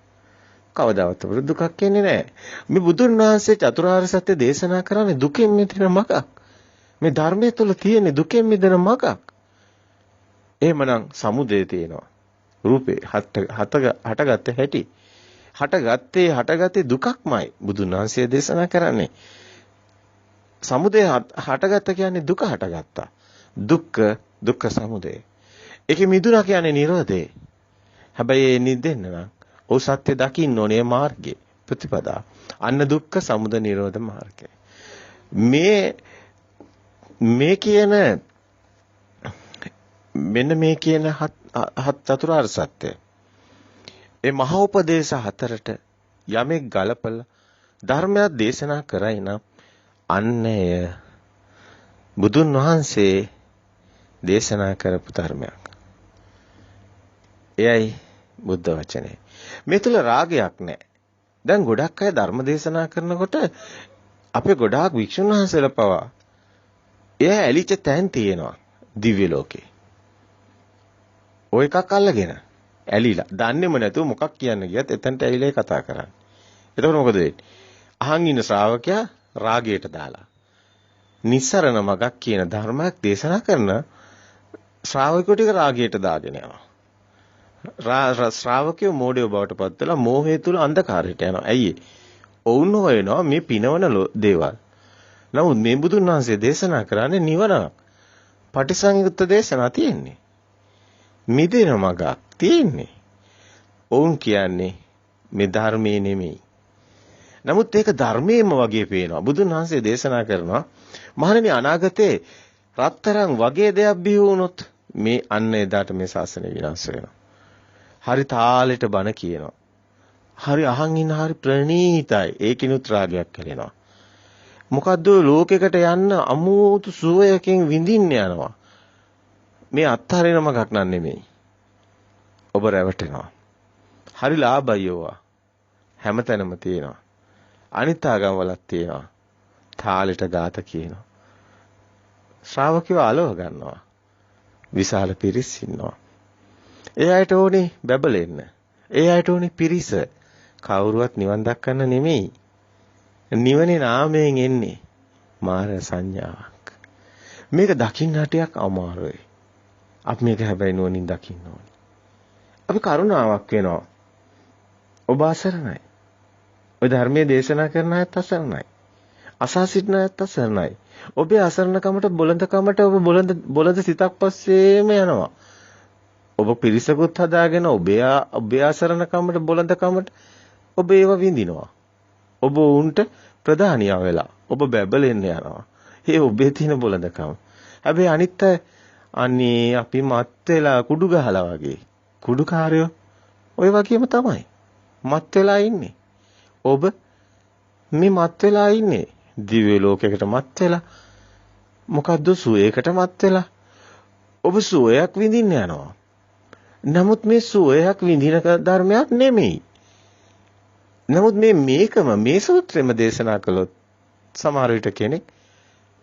කවදාවත් ඔබට දුකක් එන්නේ නැහැ. මේ බුදුන් වහන්සේ චතුරාර්ය සත්‍ය දේශනා කරන්නේ දුකෙන් මිදෙන මගක්. මේ ධර්මයේ තුල තියෙන දුකෙන් මිදෙන මගක්. එහෙමනම් සමුදය තියෙනවා. රූපේ හටගත්තේ හැටි. හටගත්තේ දුකක්මයි බුදුන් වහන්සේ දේශනා කරන්නේ. සමුදය හටගත්ත කියන්නේ දුක හටගත්තා. දුක්ඛ සමුදය. ඒකේ මිදුණා කියන්නේ නිරෝධය. හැබැයි ඒ නිදෙන්න නම් ඔව් සත්‍ය දකින්න ඕනේ මාර්ගයේ ප්‍රතිපදා. අන්න දුක්ඛ සමුදය නිරෝධ මාර්ගය. මේ කියන හත් චතුරාර්ය සත්‍ය. ඒ මහා උපදේශ හතරට යමෙක් ගලපලා ධර්මයක් දේශනා කරයි නම් අන්නය බුදුන් වහන්සේ දේශනා කරපු ධර්මයක්. එයයි බුද්ධ වචනේ. මේ තුල රාගයක් නැහැ. දැන් ගොඩක් අය ධර්ම දේශනා කරනකොට අපේ ගොඩාක් වික්ෂුන් වහන්සේලා පවා එයා ඇලිච්ච තැන් තියෙනවා දිව්‍ය ලෝකේ. ඔය එකක් අල්ලගෙන ඇලිලා. දන්නේම නැතුව මොකක් කියන්න ගියත් එතනට ඇවිල්ලා කතා කරන්නේ. එතකොට මොකද වෙන්නේ? අහන් ඉන්න ශ්‍රාවකයා රාගයට දාලා. නිස්සරණ මගක් කියන ධර්මයක් දේශනා කරන ශ්‍රාවකයෝ ටික රාගයට දාගෙන යනවා. ශ්‍රාවකයෝ මෝඩයෝ බවට පත් වෙලා මෝහය තුල අන්ධකාරයට යනවා. ඇයි ඒ? ඔවුන් හොයනවා මේ පිනවන දේවල්. නමුත් මේ බුදුන් වහන්සේ දේශනා කරන්නේ නිවනක්. පටිසංයුත්ත දේශනා තියෙන්නේ. මිදෙන මගක් තියෙන්නේ. ඔවුන් කියන්නේ මේ ධර්මයේ නෙමෙයි. නමුත් ඒක ධර්මයේම වගේ පේනවා. බුදුන් වහන්සේ දේශනා කරනවා මහණෙනි අනාගතේ රත්තරන් වගේ දෙයක් බිහි වුණොත් මේ අන්න එදාට මේ ශාසනය විනාශ වෙනවා. හරි තාලෙට බණ කියනවා. හරි අහන් ඉන්න හරි ප්‍රණීතයි. ඒකිනුත් රාගයක් කලෙනවා. මොකද්ද ලෝකයකට යන්න අමුතු සුවයකින් විඳින්න යනවා. මේ අත්හරින මගක් නන් නෙමෙයි. ඔබ රැවටෙනවා. හරි ලාභයෝවා. හැමතැනම තියෙනවා. අනිත් ආගම් වලත් තියෙනවා. තාලෙට ગાත කියනවා. ශ්‍රාවකයෝ අලව ගන්නවා. විශාල පිරිස් ඉන්නවා. ඒ අයට ඕනේ බබලෙන්න. ඒ අයට ඕනේ පිරිස. කවුරුවත් නිවන් දක්කන්න නෙමෙයි. නිවනේ නාමයෙන් එන්නේ මාර සංඥාවක්. මේක දකින්න ටිකක් අමාරුයි. අපි මේක හැබැයි නුවණින් දකින්න ඕනේ. අපි කරුණාවක් වෙනවා. ඔබ අසරණයි. ඔය ධර්මයේ දේශනා කරන අයත් අසරණයි. අසා සිටින අයත් අසරණයි. ඔබේ අසරණකමට බොළඳකමට ඔබ බොළඳ සිතක් පස්සේම යනවා. ඔබ පිරිසකුත් හදාගෙන ඔබේ අසරණකමට බොළඳකමට ඔබ ඒව විඳිනවා. ඔබ උන්ට ප්‍රධානියා වෙලා ඔබ බැබලෙන්න යනවා. ඒ ඔබේ තියෙන බොළඳකම. හැබැයි අනිත් අනේ අපි මත් වෙලා කුඩු ගහලා වගේ. කුඩුකාරයෝ ඔය වගේම තමයි. මත් වෙලා ඉන්නේ. ඔබ මේ මත් වෙලා ඉන්නේ. දිව්‍ය ලෝකයකට මත් වෙලා. මොකද්ද සුවයකට මත් වෙලා. ඔබ සුවයක් විඳින්න යනවා. නමුත් මේ සුවයක් විඳින ධර්මයක් නෙමෙයි. නමුත් මේකම මේ සූත්‍රෙම දේශනා කළොත් සමහර විට කෙනෙක්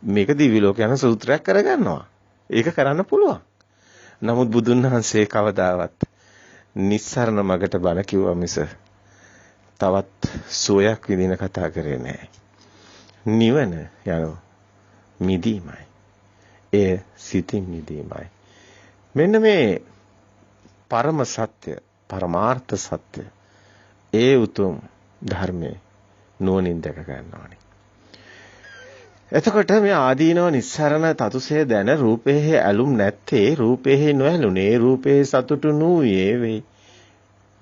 මේක දිව්‍ය ලෝක යන සූත්‍රයක් කරගන්නවා. ඒක කරන්න පුළුවන්. නමුත් බුදුන් වහන්සේ කවදාවත් නිස්සරණ මගට බණ කිව්වා මිස තවත් සෝයක් විදින කතා කරේ නැහැ. නිවන යනෝ මිදීමයි. ඒ සිතින් මිදීමයි. මෙන්න මේ පරම සත්‍ය, පරමාර්ථ සත්‍ය ඒ උතුම් ධර්මයේ නුවණින් දැක ගන්න ඕනේ. එතකොට මේ ආදීනව නිස්සරණ තතුසේ දැන රූපේ ඇලුම් නැත්තේ රූපේ නොඇලුනේ රූපේ සතුටු නූයේ වේ.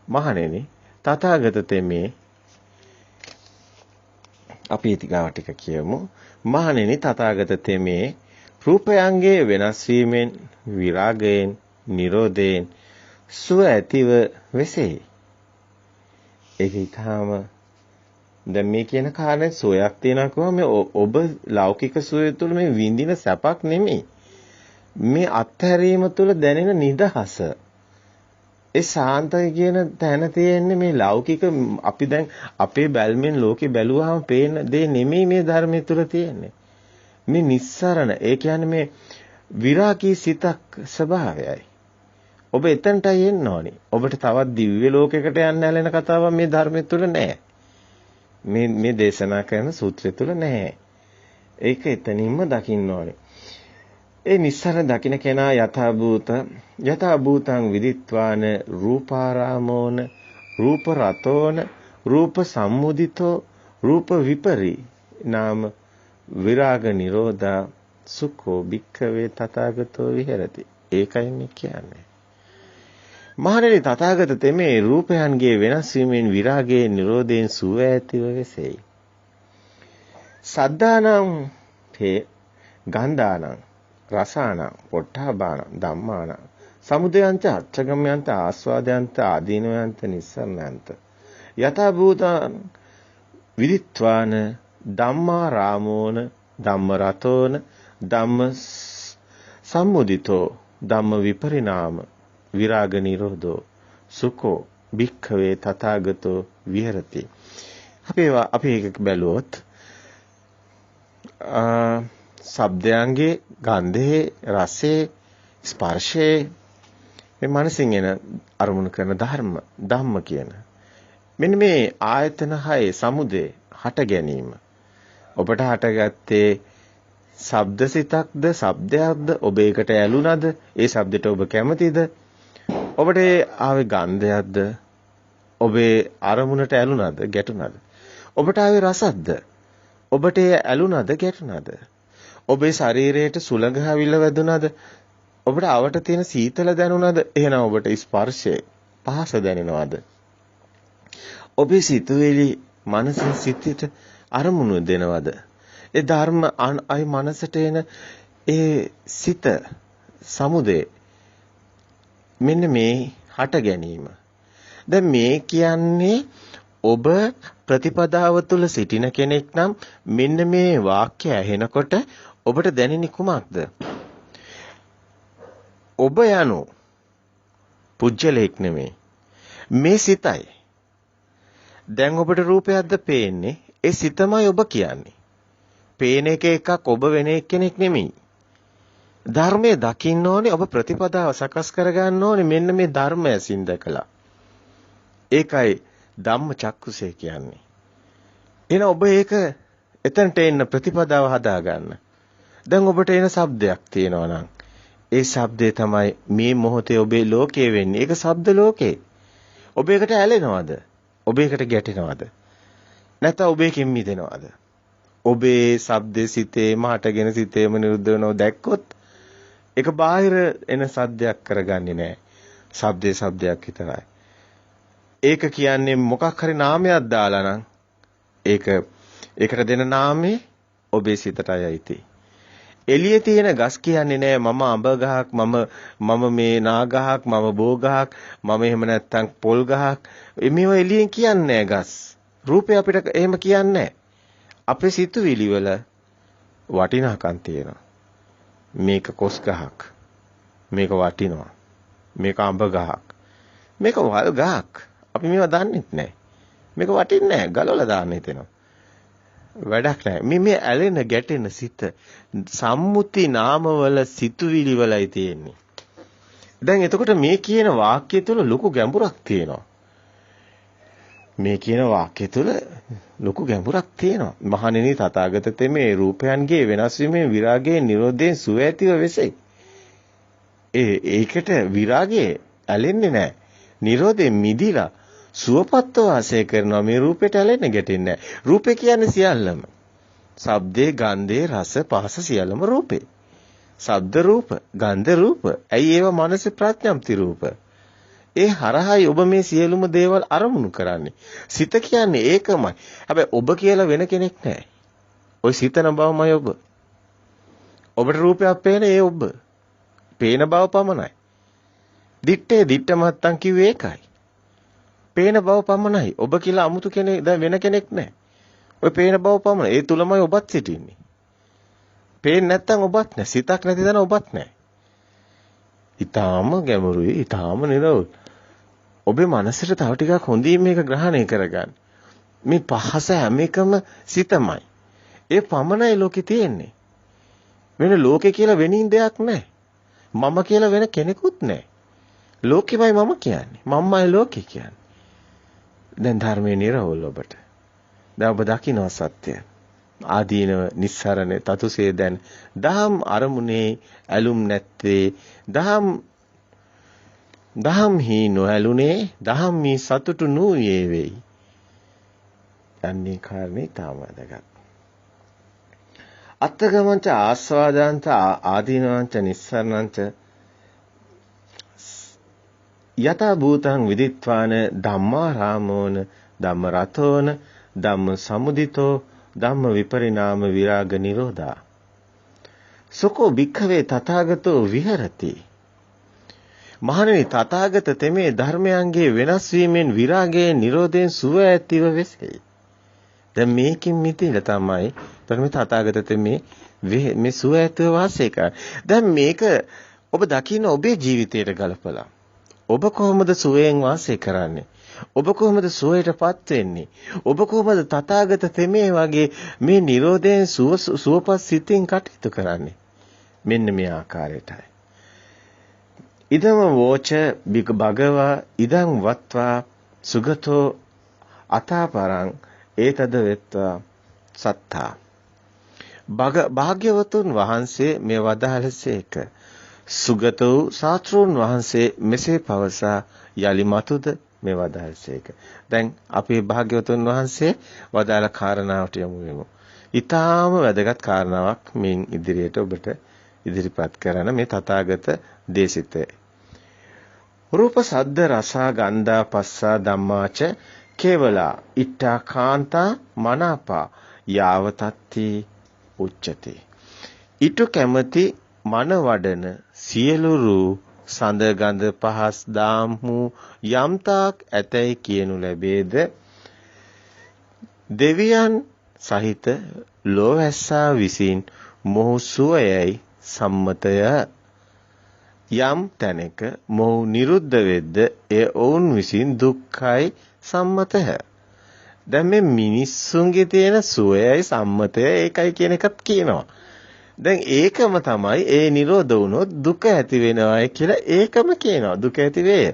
මහණෙනි තථාගත තෙමේ අපි ඊතිගාව ටික කියමු. මහණෙනි තථාගත තෙමේ රූපයන්ගේ වෙනස් වීමෙන් විරාගයෙන් නිරෝධයෙන් සුව ඇතිව වෙසේ. ඒක ඊටාම දැන් මේ කියන කාරණේ සෝයක් තියනවා කොහොම මේ ඔබ ලෞකික සෝය තුළ මේ විඳින සැපක් නෙමෙයි. මේ අත්හැරීම තුළ දැනෙන නිදහස. ඒ සාන්තය කියන තැන තියෙන්නේ මේ ලෞකික අපි දැන් අපේ බැල්මෙන් ලෝකේ බැලුවාම පේන දේ නෙමෙයි මේ ධර්මයේ තුල තියෙන්නේ. මේ නිස්සරණ ඒ කියන්නේ මේ විරාගී සිතක් ස්වභාවයයි. ඔබ එතනටයි එන්න ඕනි. ඔබට තවත් දිව්‍ය ලෝකයකට යන්න ඇලෙන කතාවක් මේ ධර්මයේ තුල නැහැ. මේ දේශනා කරන සූත්‍රය තුල නැහැ. ඒක එතනින්ම දකින්න ඕනේ. ඒ නිස්සරණ දකින්න කෙනා යථා භූතං විදිත්වාන රූපාරාමෝන රූප රතෝන රූප සම්මුදිතෝ රූප විපරි නාම විරාග නිරෝධා සුඛෝ භික්ඛවේ තථාගතෝ විහෙරති. ඒකයි මේ කියන්නේ. මහණෙනි තථාගත තෙමේ රූපයන්ගේ වෙනස් වීමෙන් විරාගයේ නිරෝධයෙන් සුව ඇතිව වෙසෙයි. සද්ධානං තේ ගන්ධානං රසානං පොට්ටාබාන ධම්මාන සමුදයන්ත අච්චගම්යන්ත ආස්වාදයන්ත ආදීනවයන්ත නිස්සරණයන්ත යථා භූතං විදිත්වාන ධම්මා රාමෝන ධම්ම රතෝන ධම්ම සම්මුදිතෝ ධම්ම විපරිණාම විරාග නිරෝධෝ සුඛෝ භික්ඛවේ තථාගතෝ විහෙරති. අපි ඒක බැලුවොත් ශබ්දයන්ගේ ගන්ධයේ රසයේ ස්පර්ශයේ මේ මනසින් එන අරමුණු කරන ධම්ම කියන. මෙන්න මේ ආයතන 6 සමුදේ හට ගැනීම. ඔබට හටගත්තේ ශබ්දසිතක්ද ශබ්දයක්ද ඔබ ඒකට ඇලුනද ඒ ශබ්දයට ඔබ කැමතිද ඔබට ආවේ ගන්ධයක්ද ඔබේ අරමුණට ඇලුනද ගැටුනද ඔබට ආවේ රසක්ද ඔබට ඇලුනද ගැටුනද ඔබේ ශරීරයට සුළඟ වැදුනද ඔබට අවට තියෙන සීතල දැනුනද එහෙනම් ඔබට ස්පර්ශය පහස දැනෙනවද ඔබේ සිතුවිලි මනසින් සිතට අරමුණු දෙනවද ඒ ධර්ම අයි මනසට එන ඒ සිත සමුදේ මෙන්න මේ හට ගැනීම දැන් මේ කියන්නේ ඔබ ප්‍රතිපදාව තුළ සිටින කෙනෙක් නම් මෙන්න මේ වාක්‍ය ඇහෙනකොට ඔබට දැනෙන්නේ කුමක්ද ඔබ යනු පුජ්‍යලෙක් නෙමෙයි මේ සිතයි දැන් ඔබට රූපයක්ද පේන්නේ ඒ සිතමයි ඔබ කියන්නේ පේන එකක් ඔබ වෙන කෙනෙක් නෙමෙයි ධර්මයේ දකින්න ඕනේ ඔබ ප්‍රතිපදාව සකස් කරගන්න ඕනේ මෙන්න මේ ධර්මය ඇසින් දැකලා ඒකයි ධම්ම චක්කුසේ කියන්නේ එහෙනම් ඔබ ඒක එතනට එන්න ප්‍රතිපදාව හදාගන්න දැන් ඔබට එන શબ્දයක් තියෙනවා නම් ඒ શબ્දේ තමයි මේ මොහොතේ ඔබේ ලෝකය වෙන්නේ ඒක શબ્ද ලෝකේ ඔබ ඒකට ඇලෙනවද ඔබ ඒකට ගැටෙනවද නැත්නම් ඔබ එකකින් මිදෙනවද ඔබේ ශබ්දේ සිතේ මාටගෙන සිතේම නිරුද්ධ වෙනව දැක්කොත් ඒක බාහිර එන සද්දයක් කරගන්නේ නැහැ. ශබ්දයක් විතරයි. ඒක කියන්නේ මොකක් හරි નાමයක් දාලා නම් ඒකට දෙන නාමය ඔබේ සිතට අයයිති. එළියේ තියෙන ගස් කියන්නේ නෑ මම අඹ ගහක් මම මේ නා ගහක් මම බෝ ගහක් මම එහෙම නැත්තම් පොල් ගහක් මේව එළියෙන් කියන්නේ ගස්. රූපේ අපිට එහෙම කියන්නේ අපේ සිතුවිලි වල වටිනාකම් තියෙනවා. මේක කොස් ගහක්. මේක වටිනවා. මේක අඹ ගහක්. මේක වල් ගහක්. අපි මේවා දන්නෙත් නැහැ. මේක වටින්නේ නැහැ. ගලවලා දාන්න හිතෙනවා. වැඩක් නැහැ. මේ ඇලෙන ගැටෙන සිත සම්මුති නාමවල සිතුවිලි වලයි තියෙන්නේ. දැන් එතකොට මේ කියන වාක්‍ය තුළ ලොකු ගැඹුරක් තියෙනවා. මේ කියන වාක්‍ය තුළ ලොකු ගැඹුරක් තියෙනවා. මහණෙනි තථාගත තෙමේ රූපයන්ගේ වෙනස් වීමෙන් විරාගයේ නිරෝධයෙන් සුව ඇතිව වෙසෙයි. ඒකට විරාගයේ ඇලෙන්නේ නැහැ. නිරෝධයෙන් මිදිලා සුවපත්ව වාසය කරනවා. මේ රූපයට ඇලෙන්නේ ගැටෙන්නේ නැහැ. රූපේ කියන්නේ සියල්ලම. ශබ්දේ, ගන්ධේ, රස, පහස සියල්ලම රූපේ. ශබ්ද රූප, ගන්ධ රූප. ඇයි ඒවා මනසේ ප්‍රඥාප්ති රූප? ඒ හරහායි ඔබ මේ සියලුම දේවල් අරමුණු කරන්නේ. සිත කියන්නේ ඒකමයි. හැබැයි ඔබ කියලා වෙන කෙනෙක් නැහැ. ওই සිතන බවමයි ඔබ. ඔබට රූපයක් පේන ඒ ඔබ. පේන බව පමණයි. දිත්තේ මත්තන් කිව්වේ ඒකයි. පේන බව පමණයි. ඔබ කියලා 아무තු කෙනෙක් දැන් වෙන කෙනෙක් නැහැ. ඔය පේන බව පමණයි. ඒ තුලමයි ඔබත් සිටින්නේ. පේන්නේ නැත්තම් ඔබත් නැහැ. සිතක් නැති දන ඔබත් නැහැ. ඊටාම ගැඹුරුයි, ඊටාම නිරවුල්. ඔබේ මනසට තව ටිකක් හොඳින් මේක ග්‍රහණය කරගන්න. මේ පහස හැම එකම සිතමයි. ඒ පමණයි ලෝකේ තියෙන්නේ. වෙන ලෝකේ කියලා වෙනින් දෙයක් නැහැ. මම කියලා වෙන කෙනෙකුත් නැහැ. ලෝකෙමයි මම කියන්නේ. මමයි ලෝකේ කියන්නේ. දැන් ධර්මයේ නිරවුල් ඔබට. දැන් ඔබ දකින්න සත්‍ය. ආදීනව නිස්සරණ තතුසේ දැන් දහම් අරමුණේ ඇලුම් නැත්තේ දහම් හි නොඇලුනේ දහම් මී සතුටු නූයේ වෙයි. අන්නේ කාරණේ තාම වැදගත්. අත්තගමංච ආස්වාදාන්ත ආදීනවංච නිස්සරණංච යතා භූතං විදිත්වාන ධම්මා රාමෝන ධම්ම රතෝන ධම්ම සමුදිතෝ ධම්ම විපරිණාම විරාග නිරෝධා සුකෝ භික්ඛවේ තථාගතෝ විහෙරති. මහණෙනි තථාගත තෙමේ ධර්මයන්ගේ වෙනස් වීමෙන් විරාගයේ නිරෝධයෙන් සුව ඇතිව වෙසෙයි. දැන් මේකින් මිදෙලා තමයි මේ තථාගත තෙමේ මේ සුව ඇතිව වාසය කරන්නේ. දැන් මේක ඔබ දකින්න ඔබේ ජීවිතයට ගලපලා. ඔබ කොහොමද සුවයෙන් වාසය කරන්නේ? ඔබ කොහොමද සුවයටපත් වෙන්නේ? ඔබ කොහොමද තථාගත තෙමේ වගේ මේ නිරෝධයෙන් සුවපත් සිතින් කටයුතු කරන්නේ? මෙන්න මේ ආකාරයටයි. ඉදම වෝච භගවා ඉදං වත්වා සුගතෝ අතාපරං ඒතද වෙත්වා සත්තා. භාග්‍යවතුන් වහන්සේ මේ වදාළසේක. සුගත වූ ශාස්ත්‍රූන් වහන්සේ මෙසේ පවසා යලි මතුද මේ වදාළසේක. දැන් අපි භාග්‍යවතුන් වහන්සේ වදාළ කාරණාවට යමු වෙමු. ඊටාම වැදගත් කාරණාවක් මින් ඉදිරියට ඔබට ඉදිරිපත් කරන මේ තථාගත දේශිතේ. රූප සද්ද රස ගන්ධා පස්සා ධම්මාච කේවලා ඉට්ඨා කාන්තා මනාපා යාවතත්ති උච්චති. ඊට කැමැති මන වඩන සියලු රූ සඳ ගඳ පහස් දාම්හු යම්තාක් ඇතැයි කියනු ලැබේද දෙවියන් සහිත ලෝවැස්සා විසින් මොහු සුවයයි සම්මතය. යම් තැනක මොහු නිරුද්ධ වෙද්ද එය ඔවුන් විසින් දුක්ඛයි සම්මතය. දැන් මේ මිනිස්සුන්ගේ තියෙන සුවයයි සම්මතය ඒකයි කියන එකත් කියනවා. දැන් ඒකම තමයි ඒ නිරෝධ වුණොත් දුක ඇති වෙනවායි කියලා ඒකම කියනවා. දුක ඇති වේ.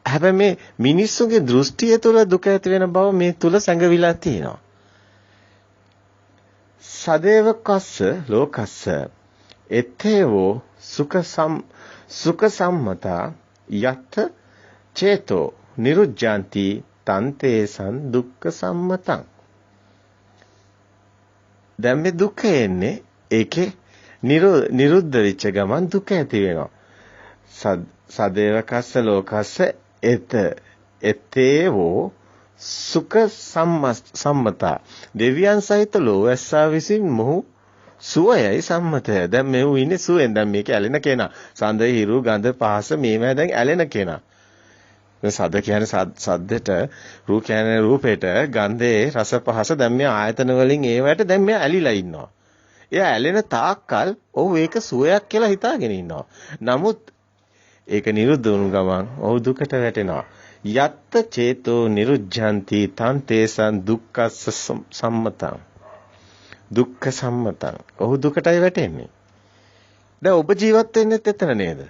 හැබැයි මේ මිනිස්සුගේ දෘෂ්ටිය තුළ දුක ඇති වෙන බව මේ තුල සැඟවිලා තියෙනවා. සදේවකස්ස ලෝකස්ස එත්තේවෝ සුඛ සම්මතා යත් චේතෝ නිරුද්ධාන්ති තන්තේසං දුක්ඛ සම්මතං. දැන් මේ දුක එන්නේ ඒකේ නිරුද්ධ වෙච්ච ගමන් දුක ඇති වෙනවා. සදේවකස්ස ලෝකස්ස එතේවෝ සුඛ සම්මතා දෙවියන් සහිත ලෝවැස්සා විසින් මොහු සුවයයි සම්මතය. දැන් මෙහු ඉන්නේ සුවෙන්. දැන් මේක ඇලෙන කෙනා. සඳ හිරු ගඳ පහස මේවා දැන් ඇලෙන කෙනා. සද්ද කියන්නේ සද්දෙට, රූප කියන්නේ රූපෙට, ගන්ධේ රස පහස දැන් මේ ආයතන වලින් ඒවට දැන් මේ ඇලිලා ඉන්නවා. එයා ඇලෙන තාක්කල් ඔහු ඒක සුවයක් කියලා හිතාගෙන ඉන්නවා. නමුත් ඒක නිරුද්ධ වුණු ගමන් ඔහු දුකට වැටෙනවා. යත්ත චේතෝ නිරුද්ධಂತಿ තං තේසං දුක්ඛස්ස සම්මතං. දුක්ඛ සම්මතං. ඔහු දුකටයි වැටෙන්නේ. දැන් ඔබ ජීවත් වෙන්නේ එතන නේද?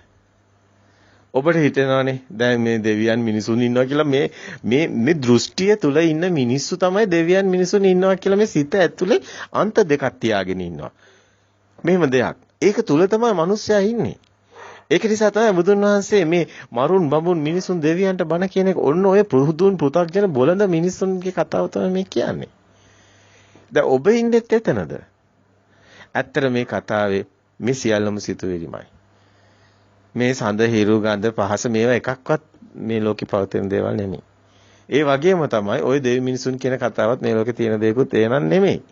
ඔබට හිතෙනවානේ දැන් මේ දෙවියන් මිනිසුන් ඉන්නවා කියලා මේ දෘෂ්ටිය තුල ඉන්න මිනිස්සු තමයි දෙවියන් මිනිසුන් ඉන්නවා කියලා මේ සිත ඇතුලේ අන්ත දෙකක් තියාගෙන ඉන්නවා. මෙහෙම දෙයක්. ඒක තුල තමයි මිනිස්සයා ඉන්නේ. ඒක නිසා තමයි බුදුන් වහන්සේ මේ මරුන් බඹුන් මිනිසුන් දෙවියන්ට බණ කියන එක ඔන්න ඔය පුරුදුන් පෘථග්ජන බොළඳ මිනිසුන්ගේ කතාව තමයි මේ කියන්නේ. දැන් ඔබ ඉන්නේ එතනද? ඇත්තට මේ කතාවේ මේ සියල්ලම සිතුවිලිමයි. මේ සඳ හිරු ගඳ පහස මේවා එකක්වත් මේ ලෝකේ පවතින දේවල් නෙමෙයි. ඒ වගේම තමයි ওই දෙවි මිනිසුන් කියන කතාවත් මේ ලෝකේ තියෙන දේකුත් ඒ නම් නෙමෙයි.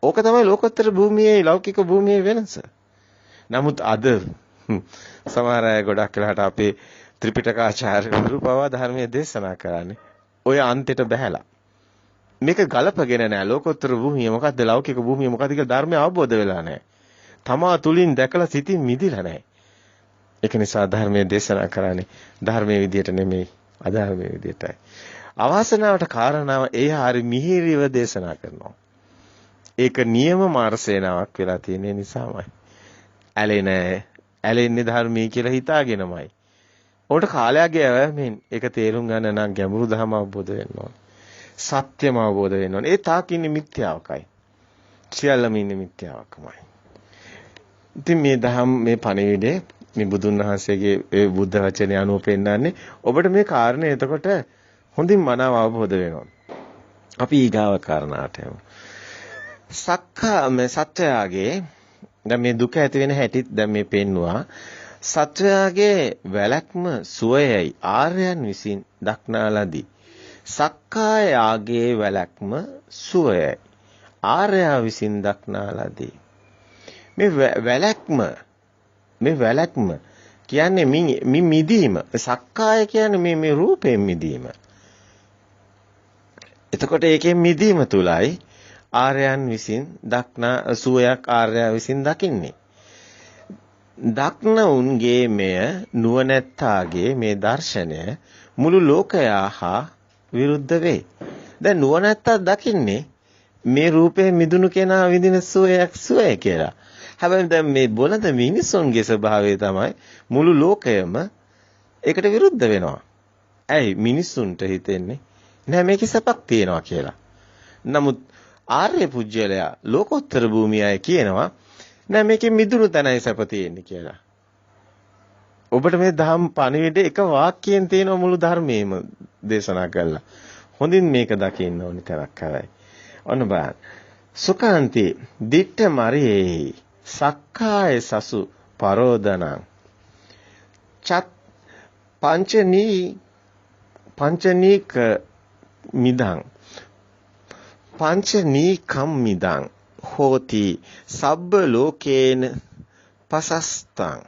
ඕක තමයි ලෝකෝත්තර භූමියේ ලෞකික භූමියේ වෙනස. නමුත් අද සමහර අය ගොඩක් වෙලාට අපේ ත්‍රිපිටකාචාර්යවරු පවා ධර්මයේ දේශනා කරන්නේ ඔය අන්තයට බහැලා. මේක ගලපගෙන නැහැ. ලෝකෝත්තර භූමිය මොකද්ද? ලෞකික භූමිය මොකද්ද කියලා ධර්මය අවබෝධ වෙලා නැහැ. තමා තුලින් දැකලා සිතින් මිදිලා නැහැ. ඒක නිසා ධර්මයේ දේශනා කරන්නේ ධර්මයේ විදියට නෙමෙයි අධර්මයේ විදියටයි. අවාසනාවට කාරණාව ඒ හරි මිහිරිව දේශනා කරනවා. ඒක නියම මාර්සේනාවක් වෙලා තියෙන නිසාමයි. ඇලෙන්නේ ධර්මයේ කියලා හිතාගෙනමයි. උන්ට කාලයක් ගියවමින් ඒක තේරුම් ගන්න නම් ගැඹුරු ධර්ම අවබෝධ වෙන්න ඕන. සත්‍යම අවබෝධ වෙන්න ඕන. ඒ තාක් ඉන්නේ මිත්‍යාවකයි. සියල්ලම ඉන්නේ මිත්‍යාවකමයි. ඉතින් මේ ධම් මේ පණිවිඩේ මේ බුදුන් වහන්සේගේ ඒ බුද්ධ වචනේ අනුව පෙන්නන්නේ ඔබට මේ කාරණේ එතකොට හොඳින් මනාව අවබෝධ වෙනවා. අපි ඊගාව කාරණාට යමු. මේ සත්‍යයගේ දැන් මේ දුක ඇති වෙන හැටිත් දැන් මේ පෙන්නවා. සත්‍යයගේ වැලක්ම සුවයයි ආර්යයන් විසින් දක්නා ලදී. සක්කායාගේ වැලක්ම සුවයයි ආර්යයා විසින් දක්නා ලදී. මේ වැලක්ම කියන්නේ මිදීම. සක්කාය කියන්නේ මේ රූපයෙන් මිදීම. එතකොට ඒකෙන් මිදීම තුලයි ආර්යයන් විසින් දක්නා සුවයක් ආර්යයා විසින් දකින්නේ. දක්න උන්ගේ මෙය නුවණැත්තාගේ මේ දර්ශනය මුළු ලෝකයා හා විරුද්ධ වේ. දැන් නුවණැත්තා දකින්නේ මේ රූපයෙන් මිදුණු කෙනා විඳින සුවයක් සුවය කියලා. හැබැයි දැන් මේ බොළඳ මිනිසුන්ගේ ස්වභාවය තමයි මුළු ලෝකයම ඒකට විරුද්ධ වෙනවා. ඇයි මිනිසුන්ට හිතෙන්නේ නෑ මේකේ සැපක් තියෙනවා කියලා. නමුත් ආර්ය පුජ්‍යලයා ලෝකෝත්තර භූමියයි කියනවා නෑ මේකේ මිදුණු තැනයි සැප තියෙන්නේ කියලා. ඔබට මේ ධම්ම පණිවිඩේ එක වාක්‍යයෙන් තියෙන මුළු ධර්මයේම දේශනා කළා. හොඳින් මේක දකින්න ඕනි තරක් කරයි. ඔන්න බලන්න. සුඛාන්ති දිට්ඨ මරියේ සක්කාය සසු පරෝදනං චත් පංචනීක මිදං පංචනීකම් මිදං හෝති සබ්බ ලෝකේන පසස්තං.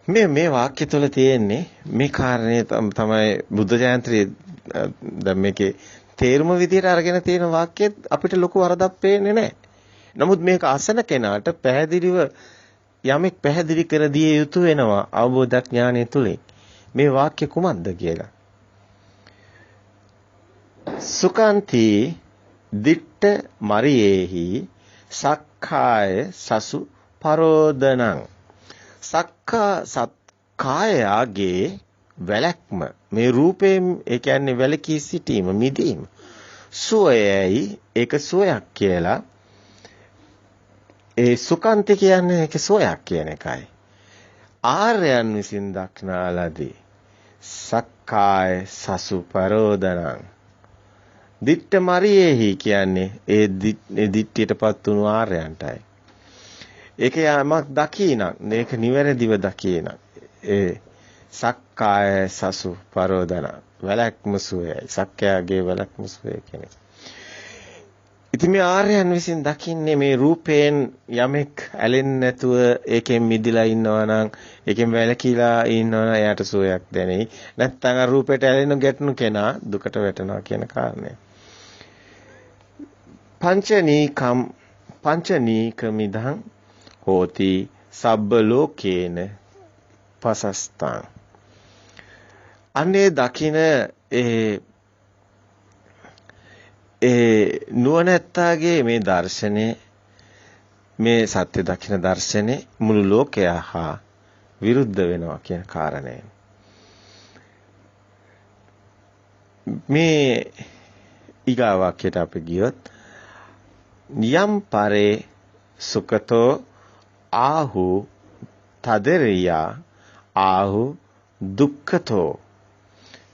මේ වාක්‍ය තුළ තියෙන්නේ මේ කාරණේ තමයි බුද්ධ ජයන්ත්‍රයේ දැන් මේකේ තේරුම විදියට අරගෙන තියෙන වාක්‍යෙත් අපිට ලොකු වරදක් පේන්නේ නැහැ. නමුත් මේක අසන කෙනාට පැහැදිලිව යමෙක් පැහැදිලි කර දිය යුතු වෙනවා අවබෝධඥානය තුලින්. මේ වාක්‍ය කුමක්ද කියලා. සුඛාන්ති දිට්ඨ මරියේහි සක්කාය සසු පරෝදනං. සක්කායගේ වැලැක්ම මේ රූපයෙන් ඒ කියන්නේ වැලකී සිටීම මිදීම සුවයයි ඒක සුවයක් කියලා. ඒ සුඛාන්ති කියන්නේ ඒක සුවයක් කියන එකයි. ආර්යයන් විසින් දක්නාලදී සක්කාය සසු පරෝදනං දිට්ඨ මරියේහි කියන්නේ ඒ දිට්ඨියටපත් වුණු ආර්යයන්ටයි. ඒක යමක් දකිනක් මේක නිවැරදිව දකිනක් ඒ සක්කාය සසු පරෝදන වැලක්ම සුවයයි. සක්කයාගේ වැලක්ම සුවය කියන්නේ. ඉතින් මේ ආර්යයන් විසින් දකින්නේ මේ රූපයෙන් යමෙක් ඇලෙන්නේ නැතුව ඒකෙන් මිදිලා ඉන්නවා නම් ඒකෙන් වැළකීලා ඉන්නවා නම් එයාට සුවයක් දැනෙයි. නැත්නම් අර රූපයට ඇලෙන ගැටුණු කෙනා දුකට වැටෙනවා කියන කාරණය. පංචනීකමිදං හෝති සබ්බ ලෝකේන පසස්තං. අනේ දකින ඒ නුවණැත්තාගේ මේ දර්ශනේ මේ සත්‍ය දකින දර්ශනේ මුළු ලෝකයා හා විරුද්ධ වෙනවා කියන කාරණය. මේ ඊගා වාක්‍යයට අපි ගියොත් යම් පරේ සුඛතෝ ආහු තදරියා ආහු දුක්ඛතෝ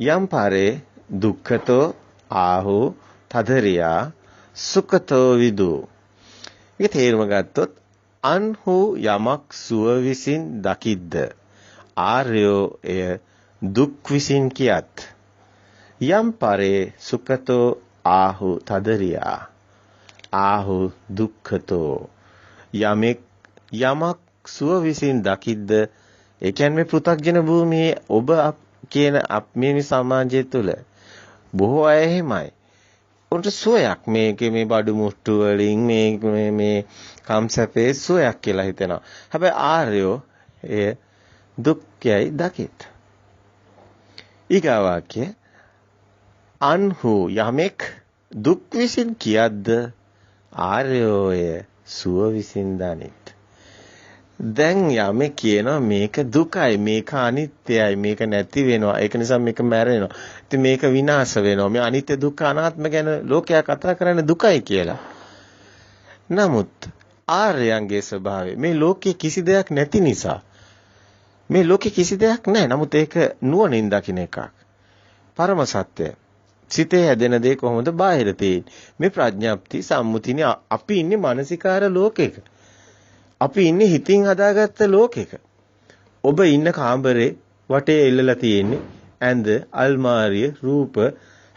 යම් පරේ දුක්ඛතෝ ආහු තදරියා සුඛතෝ විදු. මේක තේරුම ගත්තොත් අන්හු යමක් සුව විසින් දකිද්ද ආර්යෝ එය දුක් විසින් කියත්. යම් පරේ සුඛතෝ ආහු තදරියා ආහු දුක්ඛතෝ යමක් සුව විසින් දකිද්ද ඒ කියන්නේ පෘථග්ජන භූමියේ ඔබ කියන මේ සමාජය තුළ බොහෝ අය එහෙමයි. උන්ට සුවයක් මේකේ මේ බඩු මුට්ටු වලින් මේ කම්සපේ සුවයක් කියලා හිතෙනවා. හැබැයි ආර්යෝ එය දුක්ඛයයි දකිත. ඊගා වාක්‍ය අන්හු යමෙක් දුක් විසින් කියද්ද ආර්යෝය සුව විසින් දනිත්. දැන් යමෙක් කියනවා මේක දුකයි මේක අනිත්‍යයි මේක නැති වෙනවා ඒක නිසා මේක මැරෙනවා. ඉතින් මේක විනාශ වෙනවා. මේ අනිත්‍ය දුක්ඛ අනාත්ම ගැන ලෝකයා කතා කරන්නේ දුකයි කියලා. නමුත් ආර්යයන්ගේ ස්වභාවය මේ ලෝකේ කිසි දෙයක් නැති නිසා මේ ලෝකේ කිසි දෙයක් නැහැ. නමුත් ඒක නුවණින් දකින්න එකක්. පරම සත්‍යය. සිතේ හැදෙන දේ කොහොමද බාහිර තියෙන්නේ? මේ ප්‍රඥාප්ති සම්මුතිනේ අපි ඉන්නේ මානසිකාර ලෝකයක. අපි ඉන්නේ හිතින් හදාගත්ත ලෝකෙක. ඔබ ඉන්න කාමරේ වටේ එල්ලලා තියෙන්නේ ඇඳ, අල්මාරිය, රූප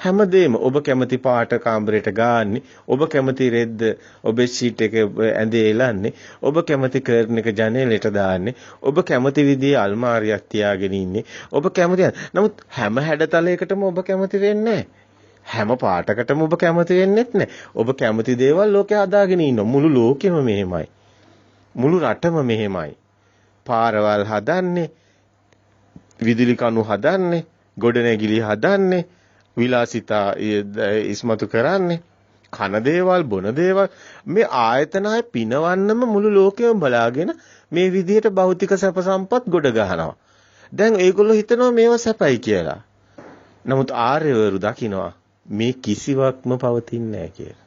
හැමදේම ඔබ කැමති පාට කාමරේට ගාන්නේ. ඔබ කැමති රෙද්ද ඔබේ ෂීට් එක ඇඳේ එලන්නේ. ඔබ කැමති කර්ටන් එක ජනේලෙට දාන්නේ. ඔබ කැමති විදිහේ අල්මාරියක් තියාගෙන ඉන්නේ. ඔබ කැමති. නමුත් හැම හැඩතලයකටම ඔබ කැමති වෙන්නේ හැම පාටකටම ඔබ කැමති වෙන්නේත් නැහැ. ඔබ කැමති දේවල් ලෝකේ හදාගෙන ඉන්නවා. මුළු ලෝකෙම මෙහෙමයි. මුළු රටම මෙහෙමයි. පාරවල් හදන්නේ, විදුලි කණු හදන්නේ, ගොඩනැගිලි හදන්නේ, විලාසිතා ඉස්මතු කරන්නේ. කන දේවල් බොන දේවල් මේ ආයතන අය පිනවන්නම මුළු ලෝකෙම බලාගෙන මේ විදිහට භෞතික සැප සම්පත් ගොඩ ගහනවා. දැන් ඒගොල්ලෝ හිතනවා මේවා සැපයි කියලා. නමුත් ආර්යවරු දකිනවා මේ කිසිවක්ම පවතින්නේ නැහැ කියලා.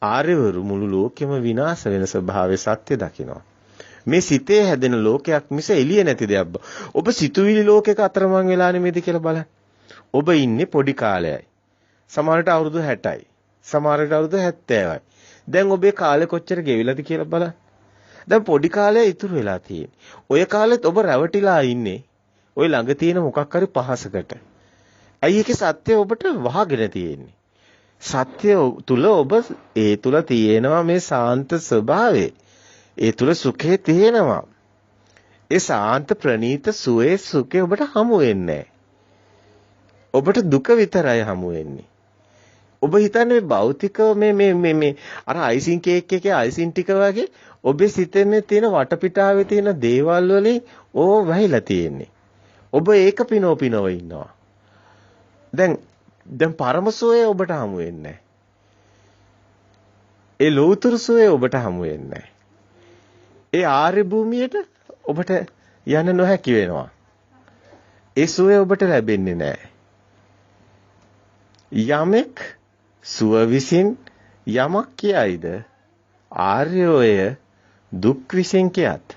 ආර්යවරු මුළු ලෝකෙම විනාශ වෙන ස්වභාවයේ සත්‍ය දකිනවා. මේ සිතේ හැදෙන ලෝකයක් මිස එළිය නැති දෙයක්. ඔබ සිතුවිලි ලෝකයක අතරමං වෙලා නෙමෙයිද කියලා බලන්න. ඔබ ඉන්නේ පොඩි කාලයයි. සමහරට අවුරුදු 60යි. සමහරට අවුරුදු 70යි. දැන් ඔබේ කාලේ කොච්චර ගෙවිලාද කියලා බලන්න. දැන් පොඩි කාලේ ඉතුරු වෙලා තියෙන්නේ. ඔය කාලෙත් ඔබ රැවටිලා ඉන්නේ. ඔය ළඟ තියෙන මොකක් හරි පහසකට. ඇයි ඒකේ සත්‍ය ඔබට වහගෙන තියෙන්නේ? සත්‍ය තුල ඔබ ඒ තුල තියෙනවා මේ සාන්ත ස්වභාවය. ඒ තුල සුඛේ තියෙනවා. ඒ සාන්ත ප්‍රණීත සුවේ සුඛේ ඔබට හමු වෙන්නේ ඔබට දුක විතරයි හමු වෙන්නේ. ඔබ හිතන්නේ භෞතිකව මේ අර අයිසින් කේක් එකේ අයිසින් ටික වගේ ඔබේ සිතේ තියෙන වටපිටාවේ තියෙන දේවල් වලින් ඕව වැහිලා තියෙන්නේ. ඔබ ඒක පිනව ඉන්නවා. දැන් පරම සෝය ඔබට හමු වෙන්නේ ඒ ලෞතර සෝය ඔබට හමු වෙන්නේ ඒ ආර්ය භූමියට ඔබට යන්න නොහැකි වෙනවා. ඒ සෝය ඔබට ලැබෙන්නේ නැහැ. යමෙක් සුව විසින් යමක් කියයිද ආර්යෝය දුක් විසින් කියත්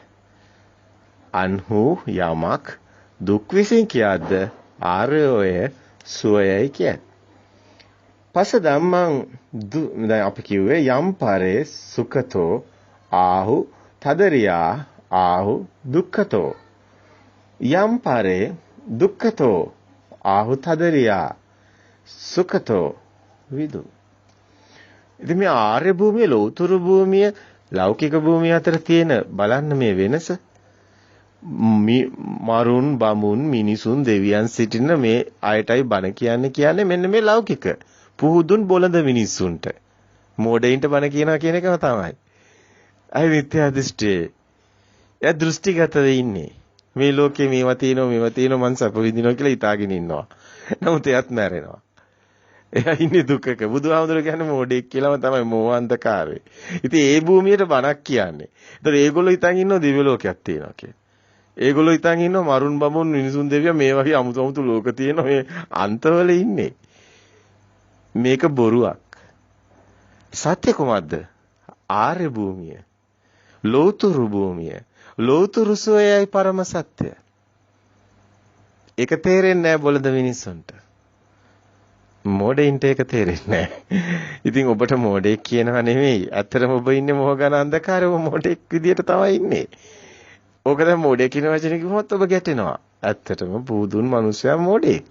අන්හු යමක් දුක් විසින් කියද්ද ආර්යෝය සුවයයි කියත්. පස ධම්මං දැන් අපි කිව්වේ යම් පරේ සුඛතෝ ආහු තදරියා ආහු දුක්ඛතෝ යම් පරේ දුක්ඛතෝ ආහු තදරියා සුඛතෝ විදු. ඉතින් මේ ආර්ය භූමිය ලෞතර භූමිය ලෞකික භූමිය අතර තියෙන බලන්න මේ වෙනස. මරුන් බමුන් මිනිසුන් දෙවියන් සිටින මේ අයටයි බණ කියන්නේ මෙන්න මේ ලෞකික පුහුදුන් බොළඳ මිනිස්සුන්ට මෝඩයින්ට බණ කියනවා කියන එකම තමයි. අය මිත්‍යා දෘෂ්ටියේ එයා දෘෂ්ටිගතව ඉන්නේ. මේ ලෝකේ මේවා තියෙනවා මං සැප විඳිනවා කියලා හිතාගෙන ඉන්නවා. නමුත් එයාත් මැරෙනවා. එයා ඉන්නේ දුකක. බුදුහාමුදුරුවෝ කියන්නේ මෝඩෙක් කියලාම තමයි මෝහ අන්ධකාරේ. ඉතින් ඒ භූමියට බණක් කියන්නේ. ඒතර ඒගොල්ලෝ හිතන් ඉන්නවා දිව්‍ය ලෝකයක් තියෙනවා කියලා. ඒගොල්ලෝ හිතන් ඉන්නවා මරුන් බමුන් මිනිසුන් දෙවියන් මේ වගේ අමුතු ලෝක තියෙන මේ අන්තවල ඉන්නේ. මේක බොරුවක්. සත්‍ය කොහොමද? ආර්ය භූමිය. ලෞතර භූමිය. ලෞතර සෝයයි පරම සත්‍ය. ඒක තේරෙන්නේ නැහැ බොළඳ මිනිස්සුන්ට. මෝඩයින්ට ඒක තේරෙන්නේ නැහැ. ඉතින් ඔබට මෝඩෙක් කියනවා නෙමෙයි. ඇත්තටම ඔබ ඉන්නේ මොහ ගන අන්ධකාරේ. ඔබ මෝඩෙක් විදියට තමයි ඉන්නේ. ඕක දැන් මෝඩෙක් කියන වචනේ කිව්වොත් ඔබ ගැටෙනවා. ඇත්තටම බුදුන් මිනිසයා මෝඩෙක්.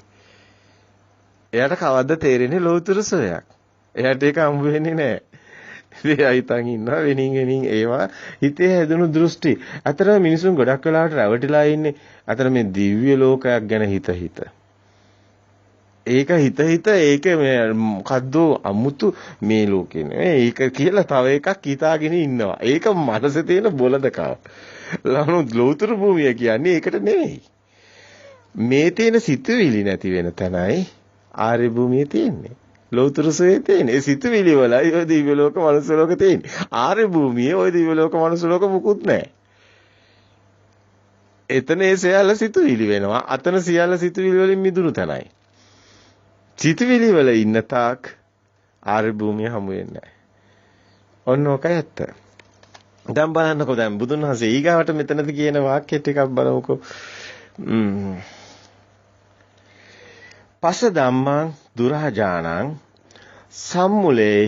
එයාට කවද්ද තේරෙන්නේ ලෞතර සෝයක්. එයාට ඒක හම්බ වෙන්නේ නැහැ. එයා හිතන් ඉන්නවා වෙනින් ඒවා හිතේ හැදුණු දෘෂ්ටි. අතර මිනිසුන් ගොඩක් වෙලාවට රැවටිලා ඉන්නේ. අතර මේ දිව්‍ය ලෝකයක් ගැන හිත. ඒක හිත ඒක මොකද්ද අමුතු මේ ලෝකේ නෙවෙයි. ඒක කියලා තව එකක් හිතාගෙන ඉන්නවා. ඒක මනසේ තියෙන බොළඳකම. ලෞතර භූමිය කියන්නේ ඒකට නෙවෙයි. මේ තියෙන සිතුවිලි නැති වෙන තැනයි ආර්ය භූමිය තියෙන්නේ. ලෞතර සෝයේ තියෙන්නේ. ඒ සිතුවිලි වලයි ඔය දිව්‍ය ලෝක මනුස්ස ලෝක තියෙන්නේ. ආර්ය භූමියේ ඔය දිව්‍ය ලෝක මනුස්ස ලෝක මුකුත් නැහැ. එතන ඒ සියල්ල සිතුවිලි වෙනවා. අතන සියල්ල සිතුවිලි වලින් මිදුණු තැනයි. සිතුවිලි වල ඉන්න තාක් ආර්ය භූමිය හමු වෙන්නේ නැහැ. ඔන්න ඔකයි ඇත්ත. දැන් බලන්නකෝ දැන් බුදුන් වහන්සේ ඊගාවට මෙතනදී කියන වාක්‍ය ටිකක් බලමුකෝ. පස ධම්මං දුරාජානං සම්මුලහත්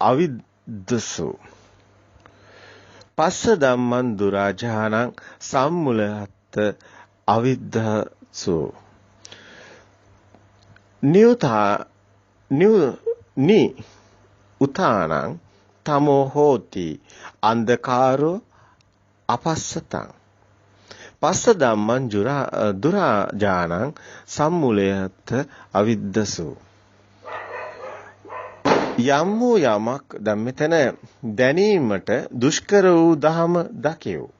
අවිද්දසු පස්ස ධම්මං දුරාජානං සම්මුලහත් අවිද්දසු නියුනි උතානං තමෝ හෝති අන්ධකාරෝ අපස්සතං පස්ස ධම්මං දුරාජානං සම්මුලයත් අවිද්දසු යම් වූ යමක් දැන් මෙතන දැනීමට දුෂ්කර වූ ධම දකියෝ.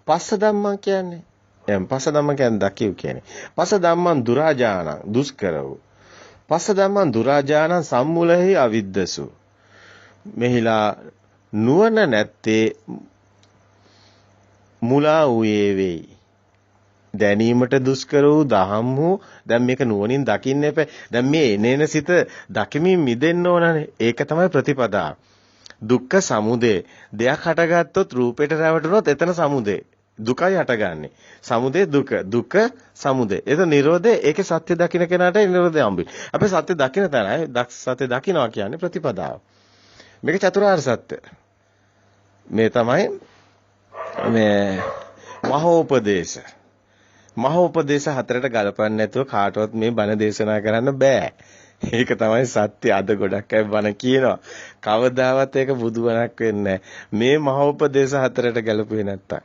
පස්ස ධම්මං කියන්නේ එම් පස්ස ධම්ම කියන්නේ දකිව් කියන්නේ. පස්ස ධම්මං දුරාජානං දුෂ්කර වූ. පස්ස ධම්මං දුරාජානං සම්මුලෙහි අවිද්දසු. මෙහිලා නුවණ නැත්තේ මුලා වූයේ වෙයි. දැනීමට දුෂ්කර වූ දහම් වූ දැන් මේක නුවණින් දකින්න එපා. දැන් මේ එනේන සිත දකිමින් මිදෙන්න ඕනනේ. ඒක තමයි ප්‍රතිපදාව. දුක්ඛ සමුදය. දෙයක් හටගත්තොත් රූපයට රැවටුනොත් එතන සමුදය. දුකයි හටගන්නේ. සමුදය දුක. දුක සමුදය. ඒක නිරෝධය. ඒකේ සත්‍ය දකින්න කෙනාට නිරෝධය හම්බෙයි. අපි සත්‍ය දකින්න තැනයි සත්‍ය දකින්නවා කියන්නේ ප්‍රතිපදාව. මේක චතුරාර්ය සත්‍ය. මේ තමයි මේ මහෝපදේශ. මහෝපදේශ හතරට ගලපන්න නැතුව කාටවත් මේ බණ දේශනා කරන්න බෑ. ඒක තමයි සත්‍ය. අද ගොඩක් අය බණ කියනවා. කවදාවත් ඒක බුදුබණක් වෙන්නේ මේ මහෝපදේශ හතරට ගලපුවේ නැත්තම්.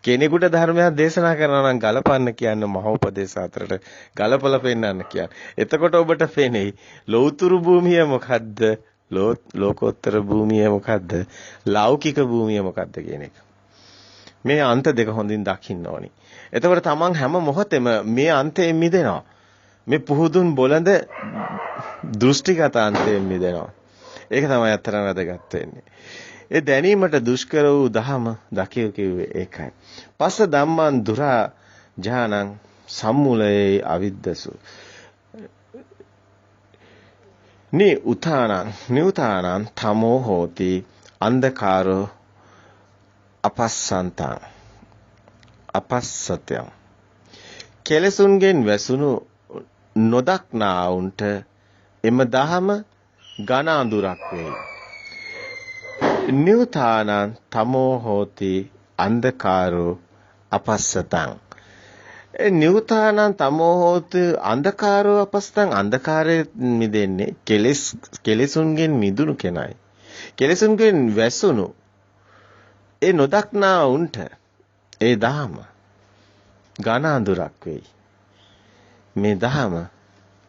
කෙනෙකුට ධර්මයක් දේශනා කරනවා නම් ගලපන්න කියන්නේ මහෝපදේශ හතරට ගලපලා පෙන්නන්න කියන්නේ. එතකොට ඔබට පෙනෙයි ලෞතුරු භූමිය මොකද්ද? ලෝකෝත්තර භූමිය මොකද්ද? ලෞකික භූමිය මොකද්ද කියන එක. මේ අන්ත දෙක හොඳින් දකින්න ඕනි. එතකොට තමන් හැම මොහොතෙම මේ අන්තයෙන් මිදෙනවා. මේ පුහුදුන් බොළඳ දෘෂ්ටිගත අන්තයෙන් මිදෙනවා. ඒක තමයි අත්‍තරම වැදගත් වෙන්නේ. ඒ දැනීමට දුෂ්කර වූ දහම දකියු කිව්වේ ඒකයි. පස්ස ධම්මං දුරා ඥානං සම්මුලයේ අවිද්දසු. නිඋතානං තමෝ හෝති අන්ධකාරෝ අපස්සන්තං අපස්සතං. කෙලසුන්ගෙන් වැසුණු නොදක්නා උන්ට එම දහම ඝන අඳුරක් වේ. නිඋතානං තමෝ හෝති අන්ධකාරෝ අපස්සතං. ඒ නිඋතානං තමෝ හෝති අන්ධකාරෝ අපස්සතං. අන්ධකාරයෙන් මිදෙන්නේ කෙලෙසුන්ගෙන් මිදුණු කෙනයි. කෙලෙසුන්ගෙන් වැසුණු ඒ නොදක්නා උන්ට ඒ දහම ඝන අඳුරක් වෙයි. මේ දහම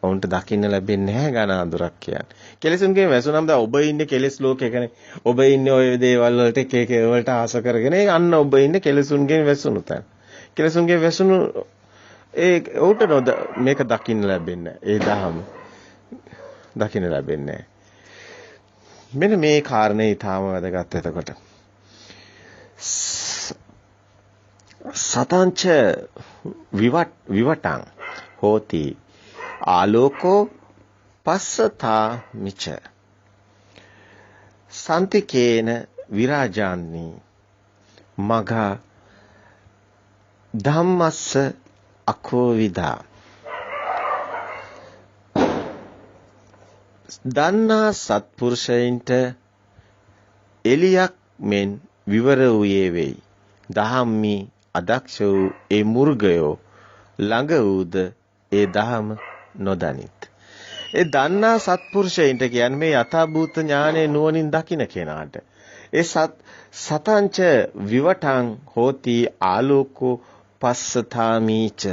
ඔවුන්ට දකින්න ලැබෙන්නේ නැහැ ඝන අඳුරක් කියන්නේ. කෙලෙසුන්ගෙන් වැසුනම දැන් ඔබ ඉන්නේ කෙලෙස් ලෝකයකනේ. ඔබ ඉන්නේ ওই දේවල් වලට එක එක වලට ආස කරගෙන අන්න ඔබ ඉන්නේ කෙලෙසුන්ගෙන් වැසුණු තැන. කෙලෙසුන්ගෙන් වැසුණු ඒ උට මේක දකින්න ලැබෙන්නේ ඒ දහම දකින්න ලැබෙන්නේ මෙන්න මේ කාරණේ ඊටාම වැදගත්. එතකොට සතංච විවටං හෝති ආලෝකෝ පස්සතා මිච සන්තිකේන විරාජාන්නි මග ධම්මස්ස අකෝවිදා. දන්නා සත්පුරුෂයින්ට එලියක් මෙන් විවර වූයේ වෙයි. දහම්මි අදක්ෂ වූ ඒ මුර්ගයෝ ළඟ වූද ඒ දහම නොදනිත්. ඒ දන්නා සත්පුරුෂයින්ට කියන්නේ මේ යථාභූත ඥානයේ නුවණින් දකින කෙනාට. ඒ සතංච විවටං හෝති ආලෝකෝ පස්සතාමීච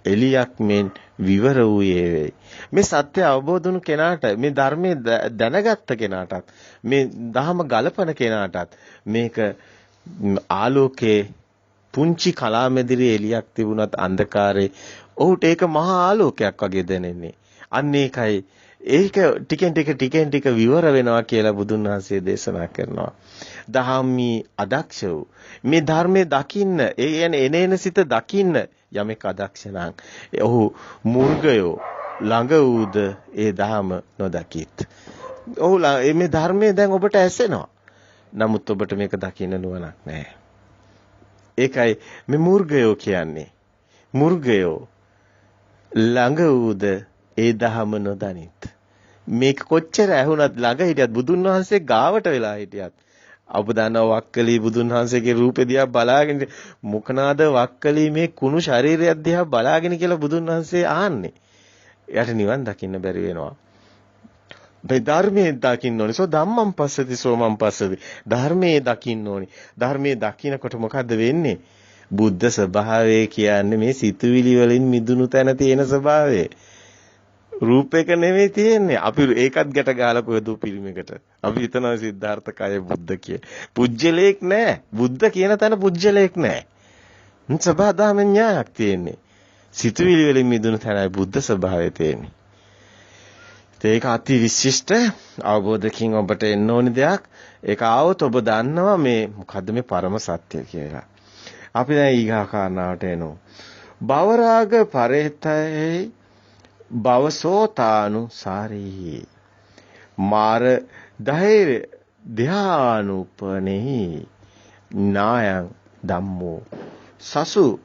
එලියක් මෙන් විවර වූයේ වෙයි. මේ සත්‍ය අවබෝධ වුණු කෙනාට, මේ ධර්මයේ දැනගත්ත කෙනාටත්, මේ දහම ගලපන කෙනාටත් මේක ආලෝකයේ පුංචි කලාමැදිරි එලියක් තිබුණත් අන්ධකාරේ ඔහුට ඒක මහා ආලෝකයක් වගේ දැනෙන්නේ. අන්න ඒකයි ඒක ටිකෙන් ටික විවර වෙනවා කියලා බුදුන් වහන්සේ දේශනා කරනවා. දහම්මි අදක්ෂ වූ මේ ධර්මයේ දකින්න, ඒ කියන්නේ එනේන සිත දකින්න යමෙක් අදක්ෂ නම් ඔහු මුර්ගයෝ ළඟ වූද ඒ දහම නොදකිත්. ඔහු මේ ධර්මයේ දැන් ඔබට ඇසෙනවා. නමුත් ඔබට මේක දකින්න නුවණක් නැහැ. ඒකයි මේ මුර්ගයෝ කියන්නේ. මුර්ගයෝ ළඟ වූද ඒ දහම නොදනිත්. මේක කොච්චර ඇහුණත් ළඟ හිටියත් බුදුන් වහන්සේ ගාවට වෙලා හිටියත් ඔබ දන්නවා වක්කලී බුදුන් වහන්සේගේ රූපේ දිහා බලාගෙන මුඛනාද වක්කලී මේ කුණු ශරීරයක් දිහා බලාගෙන කියලා බුදුන් වහන්සේ ආන්නේ. එයාට නිවන් දකින්න බැරි වෙනවා. මේ ධර්මයේ දකින්න ඕනේ. සෝ ධම්මං පස්සති සෝමං පස්සති. ධර්මයේ දකින්න ඕනේ. ධර්මයේ දකින්නකොට මොකද්ද වෙන්නේ? බුද්ධ ස්වභාවය කියන්නේ මේ සිතුවිලි වලින් මිදුණු තැන තියෙන ස්වභාවය. රූපයක නෙවෙයි තියෙන්නේ. අපි ඒකත් ගැට ගහලා පොදු පිළිමයකට. අපි හිතනවා සිද්ධාර්ථ කය බුද්ධ කිය. පුජ්‍යලයක් නැහැ. බුද්ධ කියන තැන පුජ්‍යලයක් නැහැ. සබහාදහමෙන් න්‍යායක් තියෙන්නේ. සිතුවිලි වලින් මිදුණු තැනයි බුද්ධ ස්වභාවය තියෙන්නේ. ඒක අති විශිෂ්ට අවබෝධකින් ඔබට එන්න ඕනි දෙයක්. ඒක ආවොත් ඔබ දන්නවා මේ මොකද්ද මේ පරම සත්‍ය කියලා. අපි දැන් ඊගා කාරණාවට එනවා. භවරාග පරේතයි භවසෝතානුසාරී මාර ධෛර්ය ධානුපනෙහි නායං ධම්මෝ සසු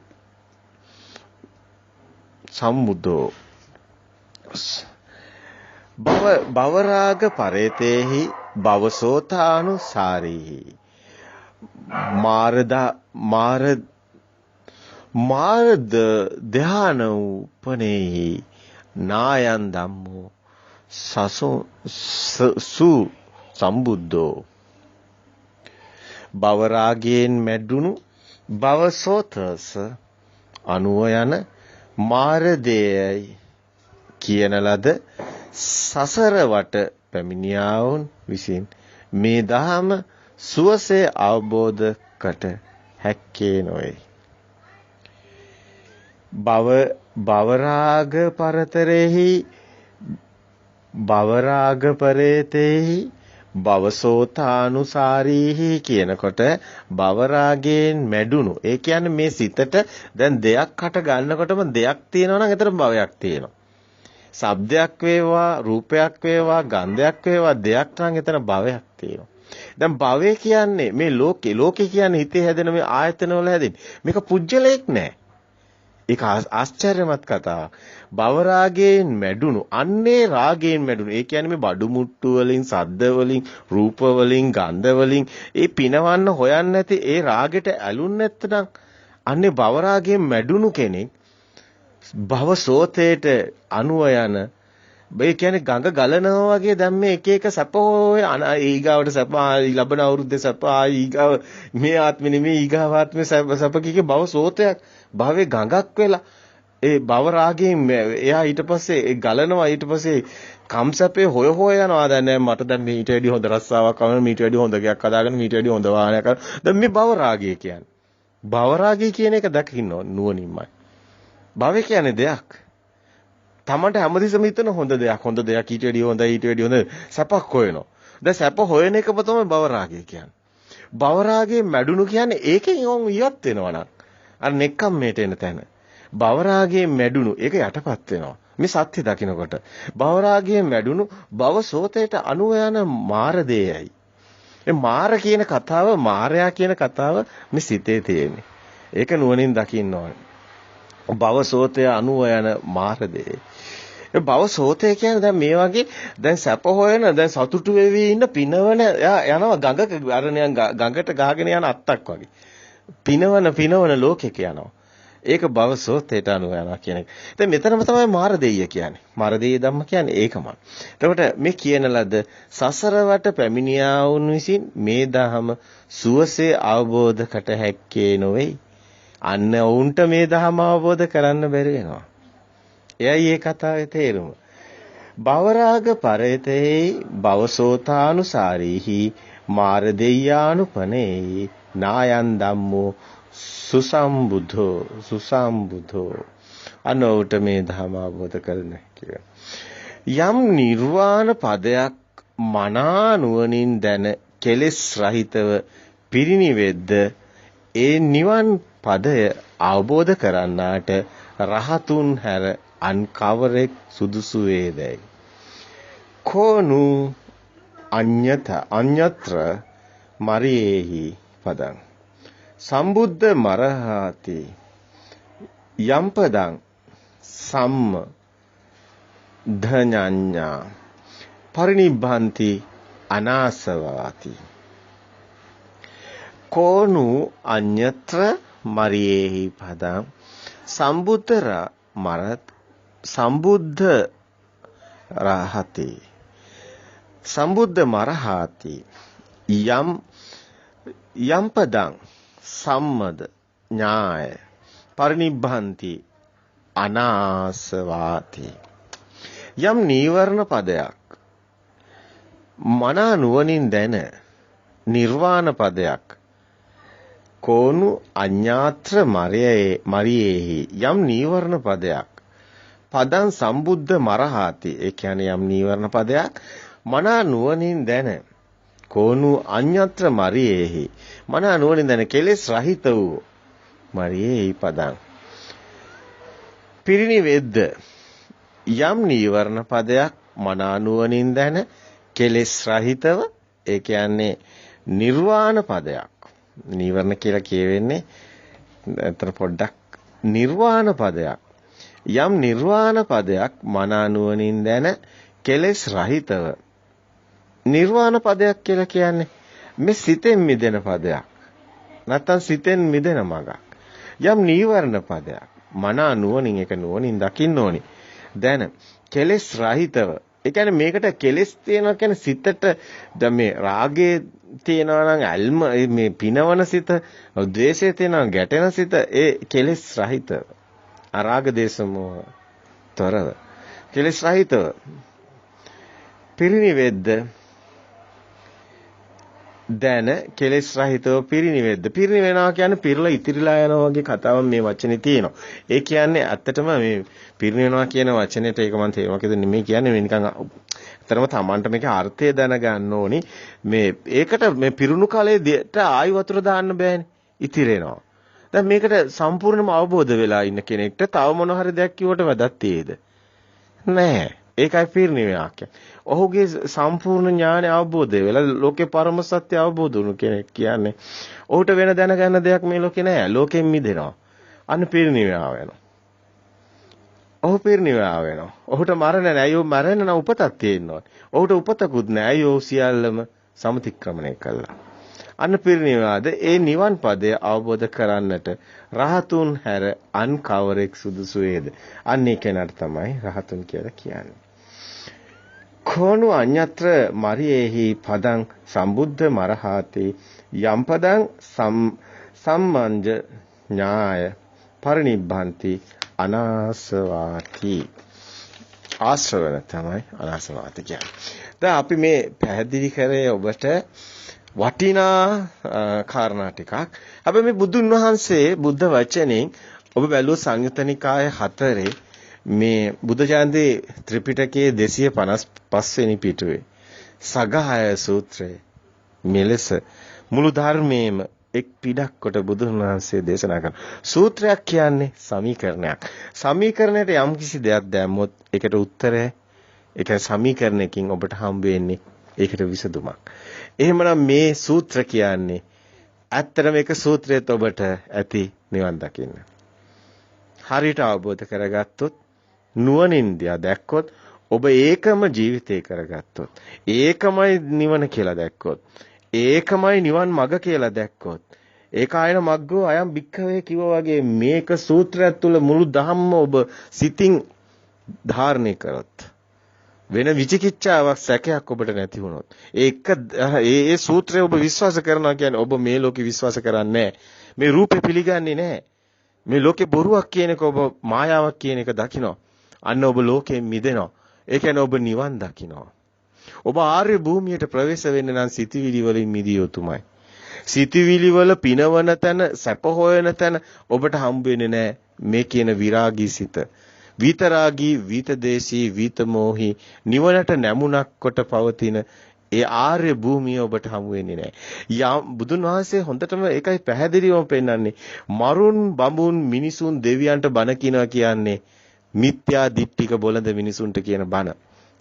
සම්මුදෝ භවරාග පරේතේහි භවසෝතානුසාරී මාරද ධාන උපනේහි නායං ධම්මෝ සු සම්බුද්ධෝ භවරාගයෙන් මැඩුණු භවසෝතස අනුව යන මාරදේයයි කියන ලද සසර වට පැමිණියාවුන් විසින් මේ දහම සුවසේ අවබෝධ කට හැක්කේ නොවේ. භවරාග පරතරෙහි භවරාග පරේතේහි භවසෝතානුසාරීහි කියනකොට භවරාගයෙන් මැඩුණු. ඒ කියන්නේ මේ සිතට දැන් දෙයක් හට ගන්නකොටම දෙයක් තියෙනවා නම් එතන භවයක් තියෙනවා. ශබ්දයක් වේවා, රූපයක් වේවා, ගන්ධයක් වේවා දෙයක් නම් එතන භවයක් තියෙනවා. දැන් භවය කියන්නේ මේ ලෝකේ කියන්නේ හිතේ හැදෙන මේ ආයතන වල හැදෙන්නේ. මේක පුජ්‍යලයක් නෑ. ඒක ආශ්චර්යමත් කතාවක්. භවරාගයෙන් මැඩුණු අන්නේ රාගයෙන් මැඩුණු. ඒ කියන්නේ මේ බඩු මුට්ටු වලින්, සද්ද වලින්, රූප වලින්, ගන්ධ වලින් ඒ පිනවන්න හොයන්නේ නැති ඒ රාගෙට ඇලුන්නේ නැත්නම් අන්නේ භවරාගයෙන් මැඩුණු කෙනෙක් භවසෝතේට අනුව යන ඒ කියන්නේ ගඟ ගලනවා වගේ දැන් මේ එක එක සැප හොය ඊගාවට සැප ලැබෙන අවුරුද්දේ සැප ඊගාව මේ ආත්මෙ නෙමෙයි ඊගාව ආත්මෙ සැප කිකේ භවසෝතයක් භවයේ ගඟක් වෙලා ඒ භව රාගයෙන් එයා ඊට පස්සේ ඒ ගලනවා ඊට පස්සේ කම්සපේ හොය යනවා දැන් මට දැන් මීට වැඩි හොඳ රස්සාවක් කරන මීට වැඩි හොඳ ගයක් හදාගෙන මීට වැඩි හොඳ වාහනයක් කරන දැන් මේ භව රාගය කියන්නේ භව රාගය කියන එක දකින්න නුවණින්මයි භවය කියන්නේ දෙයක් තමන්ට හැමදෙස්සම හිතන හොඳ දෙයක් ඊට වැඩි හොඳ සැපක් හොයනවා දැන් සැප හොයන එකම තමයි භව රාගය කියන්නේ භව රාගයේ මැඩුණු කියන්නේ ඒකෙන් ඉවත් වෙනවා නම් අර නෙක්ඛම්මයට එන තැන භවරාගයෙන් මැඩුණු ඒක යටපත් වෙනවා මේ සත්‍ය දකිනකොට භවරාගයෙන් මැඩුණු භවසෝතයට අනුව යන මාරදේයයි මේ මාර කියන කතාව මාරයා කියන කතාව මේ සිතේ තියෙන්නේ ඒක නුවණින් දකින්න ඕනේ භවසෝතය අනුව යන මාරදේ ඒ භවසෝතය කියන්නේ දැන් මේ වගේ දැන් සැප හොයන දැන් සතුටු වෙවි ඉන්න පිනවන යනවා ගඟක අරණයන් ගඟට ගහගෙන යන අත්තක් වගේ පිනවන ලෝකෙක යනවා. ඒක භවසෝතේට අනුව යනවා කියන එක. දැන් මෙතනම තමයි මාරදෙය කියන්නේ. මාරදෙය ධම්ම කියන්නේ ඒකමයි. එතකොට මේ කියන ලද සසර වට පැමිණියා වුන් විසින් මේ දහම සුවසේ අවබෝධ කට හැක්කේ නොවේ. අන්න වුන්ට මේ දහම අවබෝධ කරන්න බැරි වෙනවා. එයයි මේ කතාවේ තේරුම. භවරාග පරේතේ භවසෝතානුසාරීහි මාරදෙය්‍යානුපනේ නායන් ධම්මෝ සුසම්බුද්ධෝ අනෝට මේ ධර්ම අවබෝධ කරගන්න කියලා. යම් නිර්වාණ පදයක් මනා නුවණින් දැන කෙලෙස් රහිතව පිරිනිවෙද්ද ඒ නිවන් පදය අවබෝධ කරන්නාට රහතුන් හැර අන් කවරෙක් සුදුසු වේදයි. කෝනු අඤ්ඤත්‍ර මරියේහි පදං සම්බුද්ධ මරහති යම් පදං සම්ම ධඤ්ඤා පරිනිබ්බන්ති අනාසවාති කෝනු අඤ්ඤත්‍ර මරියේහි පදං සම්බුද්ධ රහති සම්බුද්ධ මරහති යම් පදං සම්මද ඥාය පරිනිබ්බන්ති අනාසවාති යම් නීවරණ පදයක් මනා නුවණින් දැන නිර්වාණ පදයක් කෝණු අඤ්ඤාත්‍ර මරියේහි යම් නීවරණ පදයක් පදං සම්බුද්ධ මරහාති. ඒ කියන්නේ යම් නීවරණ පදයක් මනා නුවණින් දැන කෝණු අඤ්ඤාත්‍ර මරියේහි මනා නුවණින් දැන කෙලෙස් රහිත වූ මරියේහි පදං පිරිනිවෙද්ද යම් නීවරණ පදයක් මනා නුවණින් දැන කෙලෙස් රහිතව. ඒ කියන්නේ නිර්වාණ පදයක්. නීවරණ කියලා කියවෙන්නේ අතර පොඩ්ඩක් නිර්වාණ පදයක්. යම් නිර්වාණ පදයක් මනා නුවණින් දැන කෙලෙස් රහිතව. නිර්වාණ පදයක් කියලා කියන්නේ මේ සිතෙන් මිදෙන පදයක්. නැත්තම් සිතෙන් මිදෙන මගක්. යම් නීවරණ පදයක් මනා නුවණින් ඒක නුවණින් දකින්න ඕනි. දැන කෙලෙස් රහිතව. ඒ කියන්නේ මේකට කෙලෙස් තියෙනවා කියන්නේ සිතට දැන් මේ රාගයේ තියෙනවා නම් අල්ම මේ පිනවන සිත, ද්වේෂයේ තියෙනවා ගැටෙන සිත, ඒ කෙලෙස් රහිතව. අරාග දේශමෝ තොරව කෙලෙස් රහිතව පිරිනිවෙද්ද දැන කෙලෙස් රහිතව පිරිනිවෙද්ද. පිරිනිවෙනවා කියන්නේ පිරලා ඉතිරිලා යනවා වගේ කතාවක් මේ වචනේ තියෙනවා. ඒ කියන්නේ ඇත්තටම මේ පිරිනිවෙනවා කියන වචනේට ඒක මම තේරුමක් දෙන්න නෙමෙයි කියන්නේ. මේ නිකන් ඇත්තටම Tamanට මේකේ අර්ථය දැනගන්න ඕනි. මේ ඒකට මේ පිරුණු කලයේට ආයි වතුර දාන්න බෑනේ. ඉතිරෙනවා. දැන් මේකට සම්පූර්ණයෙන්ම අවබෝධ වෙලා ඉන්න කෙනෙක්ට තව මොන හරි දෙයක් කිව්වට වැඩක් තියෙද? නැහැ. ඒකයි පිරිනිවෙනවා කියන්නේ. ඔහුගේ සම්පූර්ණ ඥානය අවබෝධය වෙලා ලෝකේ පරම සත්‍ය අවබෝධ වුණු කෙනෙක් කියන්නේ ඔහුට වෙන දැනගන්න දෙයක් මේ ලෝකේ නැහැ. ලෝකෙන් මිදෙනවා. අන්න පිරිනිවෙනවා වෙනවා. ඔහු පිරිනිවෙනවා වෙනවා. ඔහුට මරණ නැහැ. අයියෝ මරණ නම් උපතක් තියෙනවා. ඔහුට උපතකුත් නැහැ. අයියෝ සියල්ලම සමතික්‍රමණය කළා. අන්න පිරිනිවාද ඒ නිවන් පදය අවබෝධ කරන්නට රහතුන් හැර අන් කවරෙක් සුදුසු වේද? අන්න ඒ කෙනාට තමයි රහතුන් කියලා කියන්නේ. කෝණු අඤ්ඤත්‍ර මරියේහි පදං සම්බුද්ධ මරහාති යම් පදං සම්මංජ ඥාය පරිනිබ්බන්ති අනාසවාති. ආශ්‍රවන තමයි අනාසවාති කියන්නේ. දැන් අපි මේ පැහැදිලි කරේ ඔබට වටිනා කාරණා ටිකක්. හැබැයි මේ බුදුන් වහන්සේ බුද්ධ වචනෙන් ඔබ බැලුවොත් සංයුත්ත නිකාය 4 මේ බුද්ධ ජයන්ති ත්‍රිපිටකයේ 255 වෙනි පිටුවේ සගහය සූත්‍රය මෙලෙස මුළු ධර්මයේම එක් පිටක් කොට බුදුන් වහන්සේ දේශනා කරන සූත්‍රයක් කියන්නේ සමීකරණයක්. සමීකරණයට යම් කිසි දෙයක් දැම්මොත් ඒකට උත්තරය ඒක සමීකරණයකින් ඔබට හම්බ වෙන්නේ ඒකට විසඳුමක්. එහෙමනම් මේ සූත්‍ර කියන්නේ ඇත්තටම මේක සූත්‍රයත් ඔබට ඇති නිවන් දකින්න. හරියට අවබෝධ කරගත්තොත් නුවණින් දැක්කොත් ඔබ ඒකම ජීවිතේ කරගත්තොත් ඒකමයි නිවන කියලා දැක්කොත් ඒකමයි නිවන් මඟ කියලා දැක්කොත් ඒකායන මග්ගෝ අයම් භික්ඛවේ කිව්වා වගේ මේක සූත්‍රයක් තුල මුළු ධම්ම ඔබ සිතින් ධාරණය කරොත් වෙන විචිකිච්ඡාවක් සැකයක් ඔබට නැති වුණොත් ඒ සූත්‍රය ඔබ විශ්වාස කරනවා කියන්නේ ඔබ මේ ලෝකේ විශ්වාස කරන්නේ මේ රූපේ පිළිගන්නේ නැහැ. මේ ලෝකේ බොරුවක් කියන එක ඔබ මායාවක් කියන එක දකිනවා. අන්න ඔබ ලෝකයෙන් මිදෙනවා. ඒ කියන්නේ ඔබ නිවන් දකිනවා. ඔබ ආර්ය භූමියට ප්‍රවේශ වෙන්න නම් සිතවිලි වලින් මිදිය යුතුමයි. සිතවිලි වල පිනවන තැන සැප හොයන තැන ඔබට හම්බ වෙන්නේ නැහැ මේ කියන විරාගී සිත. විතරාගී විතදේශී විතමෝහි නිවනට නැමුණක් කොට පවතින ඒ ආර්ය භූමිය ඔබට හමු වෙන්නේ නැහැ. බුදුන් වහන්සේ හොඳටම ඒකයි පැහැදිලිවම පෙන්නන්නේ. මරුන් බඹුන් මිනිසුන් දෙවියන්ට බණ කියනවා කියන්නේ මිත්‍යා දිට්ඨික බොළඳ මිනිසුන්ට කියන බණ.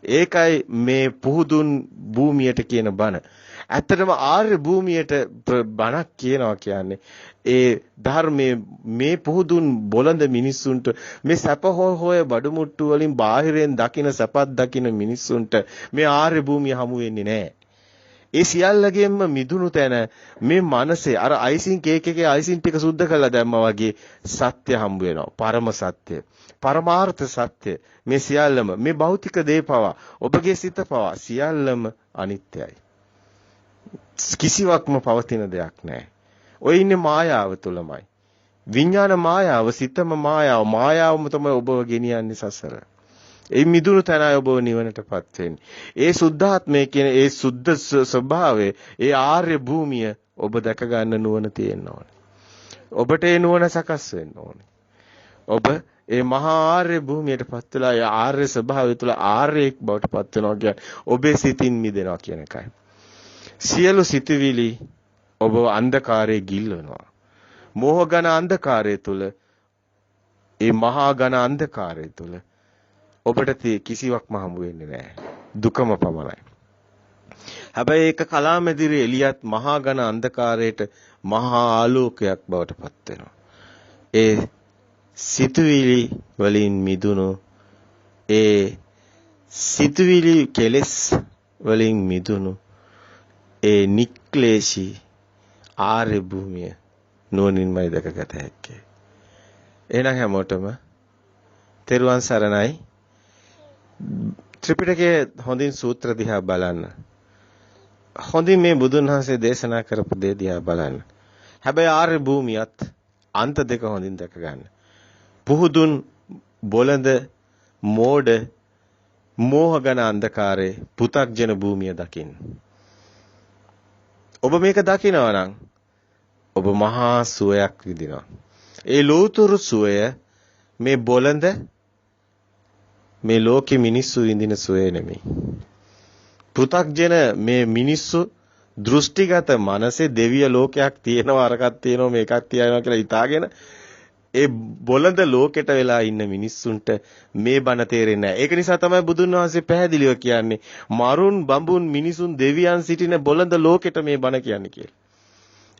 ඒකයි මේ පුහුදුන් භූමියට කියන බණ. ඇත්තටම ආර්ය භූමියට බණක් කියනවා කියන්නේ ඒ ධර්මයේ මේ පුහුදුන් බොළඳ මිනිස්සුන්ට මේ සැප හොය බඩු මුට්ටු වලින් බාහිරෙන් දකින සැපත් දකින මිනිස්සුන්ට මේ ආර්ය භූමිය හමු වෙන්නේ නැහැ. ඒ සියල්ලගෙන්ම මිදුණු තැන මේ මනසේ අර අයිසින් කේක් එකේ අයිසින් ටික සුද්ධ කරලා දැම්මා වගේ සත්‍ය හම්බ වෙනවා. පරම සත්‍ය. පරමාර්ථ සත්‍ය. මේ සියල්ලම මේ භෞතික දේ පවා ඔබගේ සිත පවා සියල්ලම අනිත්‍යයි. කිසිවක්ම පවතින දෙයක් නැහැ. ඔය ඉන්නේ මායාව තුලමයි. විඥාන මායාව, සිතම මායාව, මායාවම තමයි ඔබව ගෙනියන්නේ සසර. ඒ මිදුණු තැනයි ඔබ නිවනටපත් වෙන්නේ. ඒ සුද්ධාත්මය කියන ඒ සුද්ධ ස්වභාවය, ඒ ආර්ය භූමිය ඔබ දැක ගන්න නුවණ තියෙන්න ඕනේ. ඔබට ඒ නුවණ සකස් වෙන්න ඕනේ. ඔබ ඒ මහා ආර්ය භූමියට පත් වෙලා ඒ ආර්ය ස්වභාවය තුළ ආර්යෙක් බවට පත් වෙනවා කියන්නේ ඔබේ සිතින් මිදෙනවා කියන එකයි. සියලු සිතුවිලි ඔබ අන්ධකාරයේ ගිල්වනවා. මෝහ ඝන අන්ධකාරය තුළ ඒ මහා ඝන අන්ධකාරය තුළ ඔබට කිසිවක්ම හමු වෙන්නේ නැහැ. දුකම පමණයි. හැබැයි ඒක කලාමැදිරි එළියත් මහා ඝන අන්ධකාරයට මහා ආලෝකයක් බවට පත් වෙනවා. ඒ සිතුවිලි වලින් මිදුණු ඒ සිතුවිලි කෙලෙස් වලින් මිදුණු ඒ නික්ලේශී ආර්ය භූමිය නුවණින්මයි දැකගත හැක්කේ. එහෙනම් හැමෝටම තෙරුවන් සරණයි. ත්‍රිපිටකයේ හොඳින් සූත්‍ර දිහා බලන්න. හොඳින් මේ බුදුන් වහන්සේ දේශනා කරපු දේ දිහා බලන්න. හැබැයි ආර්ය භූමියත් අන්ත දෙක හොඳින් දැක ගන්න. පුහුදුන් බොළඳ මෝඩ මෝහගන අන්ධකාරයේ පු탁ජන භූමිය දකින්න. ඔබ මේක දකිනවා නම් ඔබ මහා සුවයක් විඳිනවා. ඒ ලෝතුරු සුවය මේ බොළඳ මේ ලෝකෙ මිනිස්සු විඳින සුවය නෙමෙයි. පු탁ජන මේ මිනිස්සු දෘෂ්ටිගත මනසේ දෙවිය ලෝකයක් තියෙනවා අරකක් තියෙනවා මේකක් තියනවා කියලා හිතාගෙන ඒ බොළඳ ලෝකෙට වෙලා ඉන්න මිනිස්සුන්ට මේ බණ තේරෙන්නේ නැහැ. ඒක නිසා තමයි බුදුන් වහන්සේ පැහැදිලිව කියන්නේ මරුන් බඹුන් මිනිසුන් දෙවියන් සිටින බොළඳ ලෝකෙට මේ බණ කියන්නේ කියලා.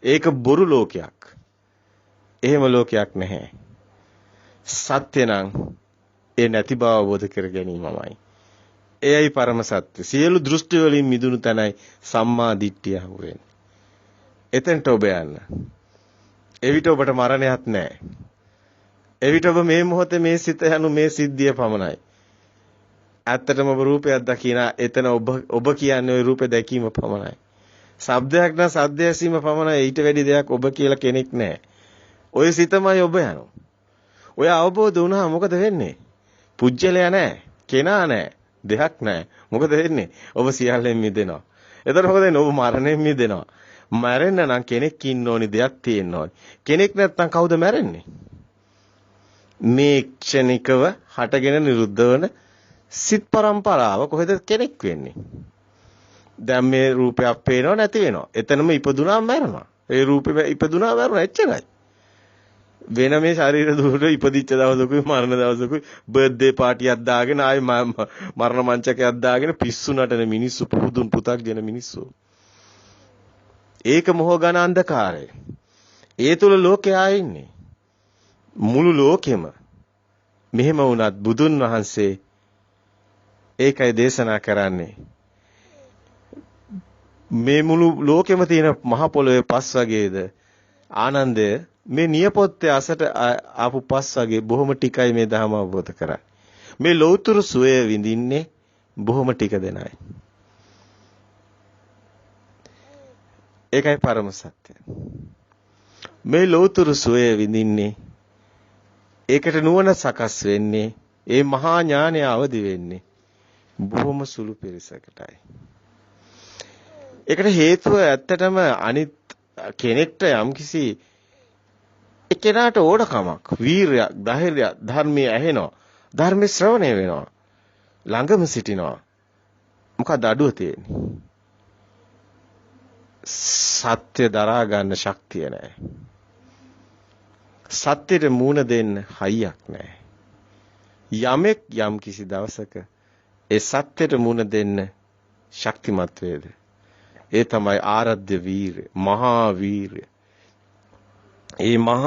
ඒක බොරු ලෝකයක්. එහෙම ලෝකයක් නැහැ. සත්‍ය නම් ඒ නැති බව අවබෝධ කර ගැනීමමයි. එයයි පරම සත්‍ය. සියලු දෘෂ්ටි වලින් මිදුණු තැනයි සම්මා දිට්ඨිය හමු වෙන්නේ. එතෙන්ට ඔබ යන්න. එවිට ඔබට මරණයක් නැහැ. එවිට ඔබ මේ මොහොතේ මේ සිත යනු මේ සිද්ධිය පමණයි. ඇත්තටම ඔබ රූපයක් දකිනා එතන ඔබ කියන්නේ ওই රූපේ දැකීම පමණයි. ශබ්දයක් නම් ශබ්දය ඇසීම පමණයි. ඊට වැඩි දෙයක් ඔබ කියලා කෙනෙක් නැහැ. ඔය සිතමයි ඔබ යනවා. ඔය අවබෝධ වුණා මොකද වෙන්නේ? පුජ්‍යලයා නැහැ. කෙනා නැහැ. දෙයක් නැහැ. මොකද වෙන්නේ? ඔබ සියල්ලෙන් මිදෙනවා. එතකොට මොකද වෙන්නේ? ඔබ මරණයෙන් මිදෙනවා. මැරෙන්න නම් කෙනෙක් ඉන්න ඕනි, දෙයක් තියෙන්න ඕනි. කෙනෙක් නැත්නම් කවුද මැරෙන්නේ? මේ ක්ෂණිකව හටගෙන නිරුද්ධ වන සිත් පරම්පරාව කොහෙද කෙනෙක් වෙන්නේ? දැන් මේ රූපයක් පේනව නැති වෙනවා. එතනම ඉපදුනා මැරෙනවා. ඒ රූපෙ ඉපදුනා මැරුණා එච්චරයි. වෙන මේ ශරීර දුරට ඉපදිච්ච දවසකුයි මරණ දවසකුයි බර්ත්ඩේ පාටියක් දාගෙන ආයි මරණ මංචකයක් දාගෙන පිස්සු නටන මිනිස්සු පුදුන් පු탁ගෙන මිනිස්සු. ඒක මොහ ඝන අන්ධකාරය. ඒ තුල ලෝකයා ඉන්නේ. මුළු ලෝකෙම මෙහෙම වුණත් බුදුන් වහන්සේ ඒකයි දේශනා කරන්නේ. මේ මුළු ලෝකෙම තියෙන මහ පොළොවේ පස් වගේද ආනන්දය මේ නියපොත්තේ අසට ආපු පස් වගේ බොහොම ටිකයි මේ ධර්ම අවබෝධ කරන්නේ. මේ ලෞතුරු සුවය විඳින්නේ බොහොම ටික දෙනයි. ඒකයි පරම සත්‍ය. මේ ලෞතුරු සුවය විඳින්නේ ඒකට නුවණ සකස් වෙන්නේ ඒ මහා ඥානය අවදි වෙන්නේ බොහොම සුළු පිරිසකටයි. ඒකට හේතුව ඇත්තටම අනිත් කෙනෙක්ට යම්කිසි එක්කෙනාට ඕඩකමක්, වීරයක්, ධෛර්යයක්, ධර්මයේ ඇහෙනවා, ධර්මයේ ශ්‍රවණය වෙනවා, ළඟම සිටිනවා. මොකද අඩුව තියෙන්නේ? සත්‍ය දරා ගන්න ශක්තිය නැහැ. සත්‍යෙට මූණ දෙන්න හයියක් නැහැ. යමෙක් යම් කිසි දවසක ඒ සත්‍යෙට මූණ දෙන්න ශක්තිමත් වේද? ඒ තමයි ආරද්ධ වීරය, මහා වීරය. ඒ මහා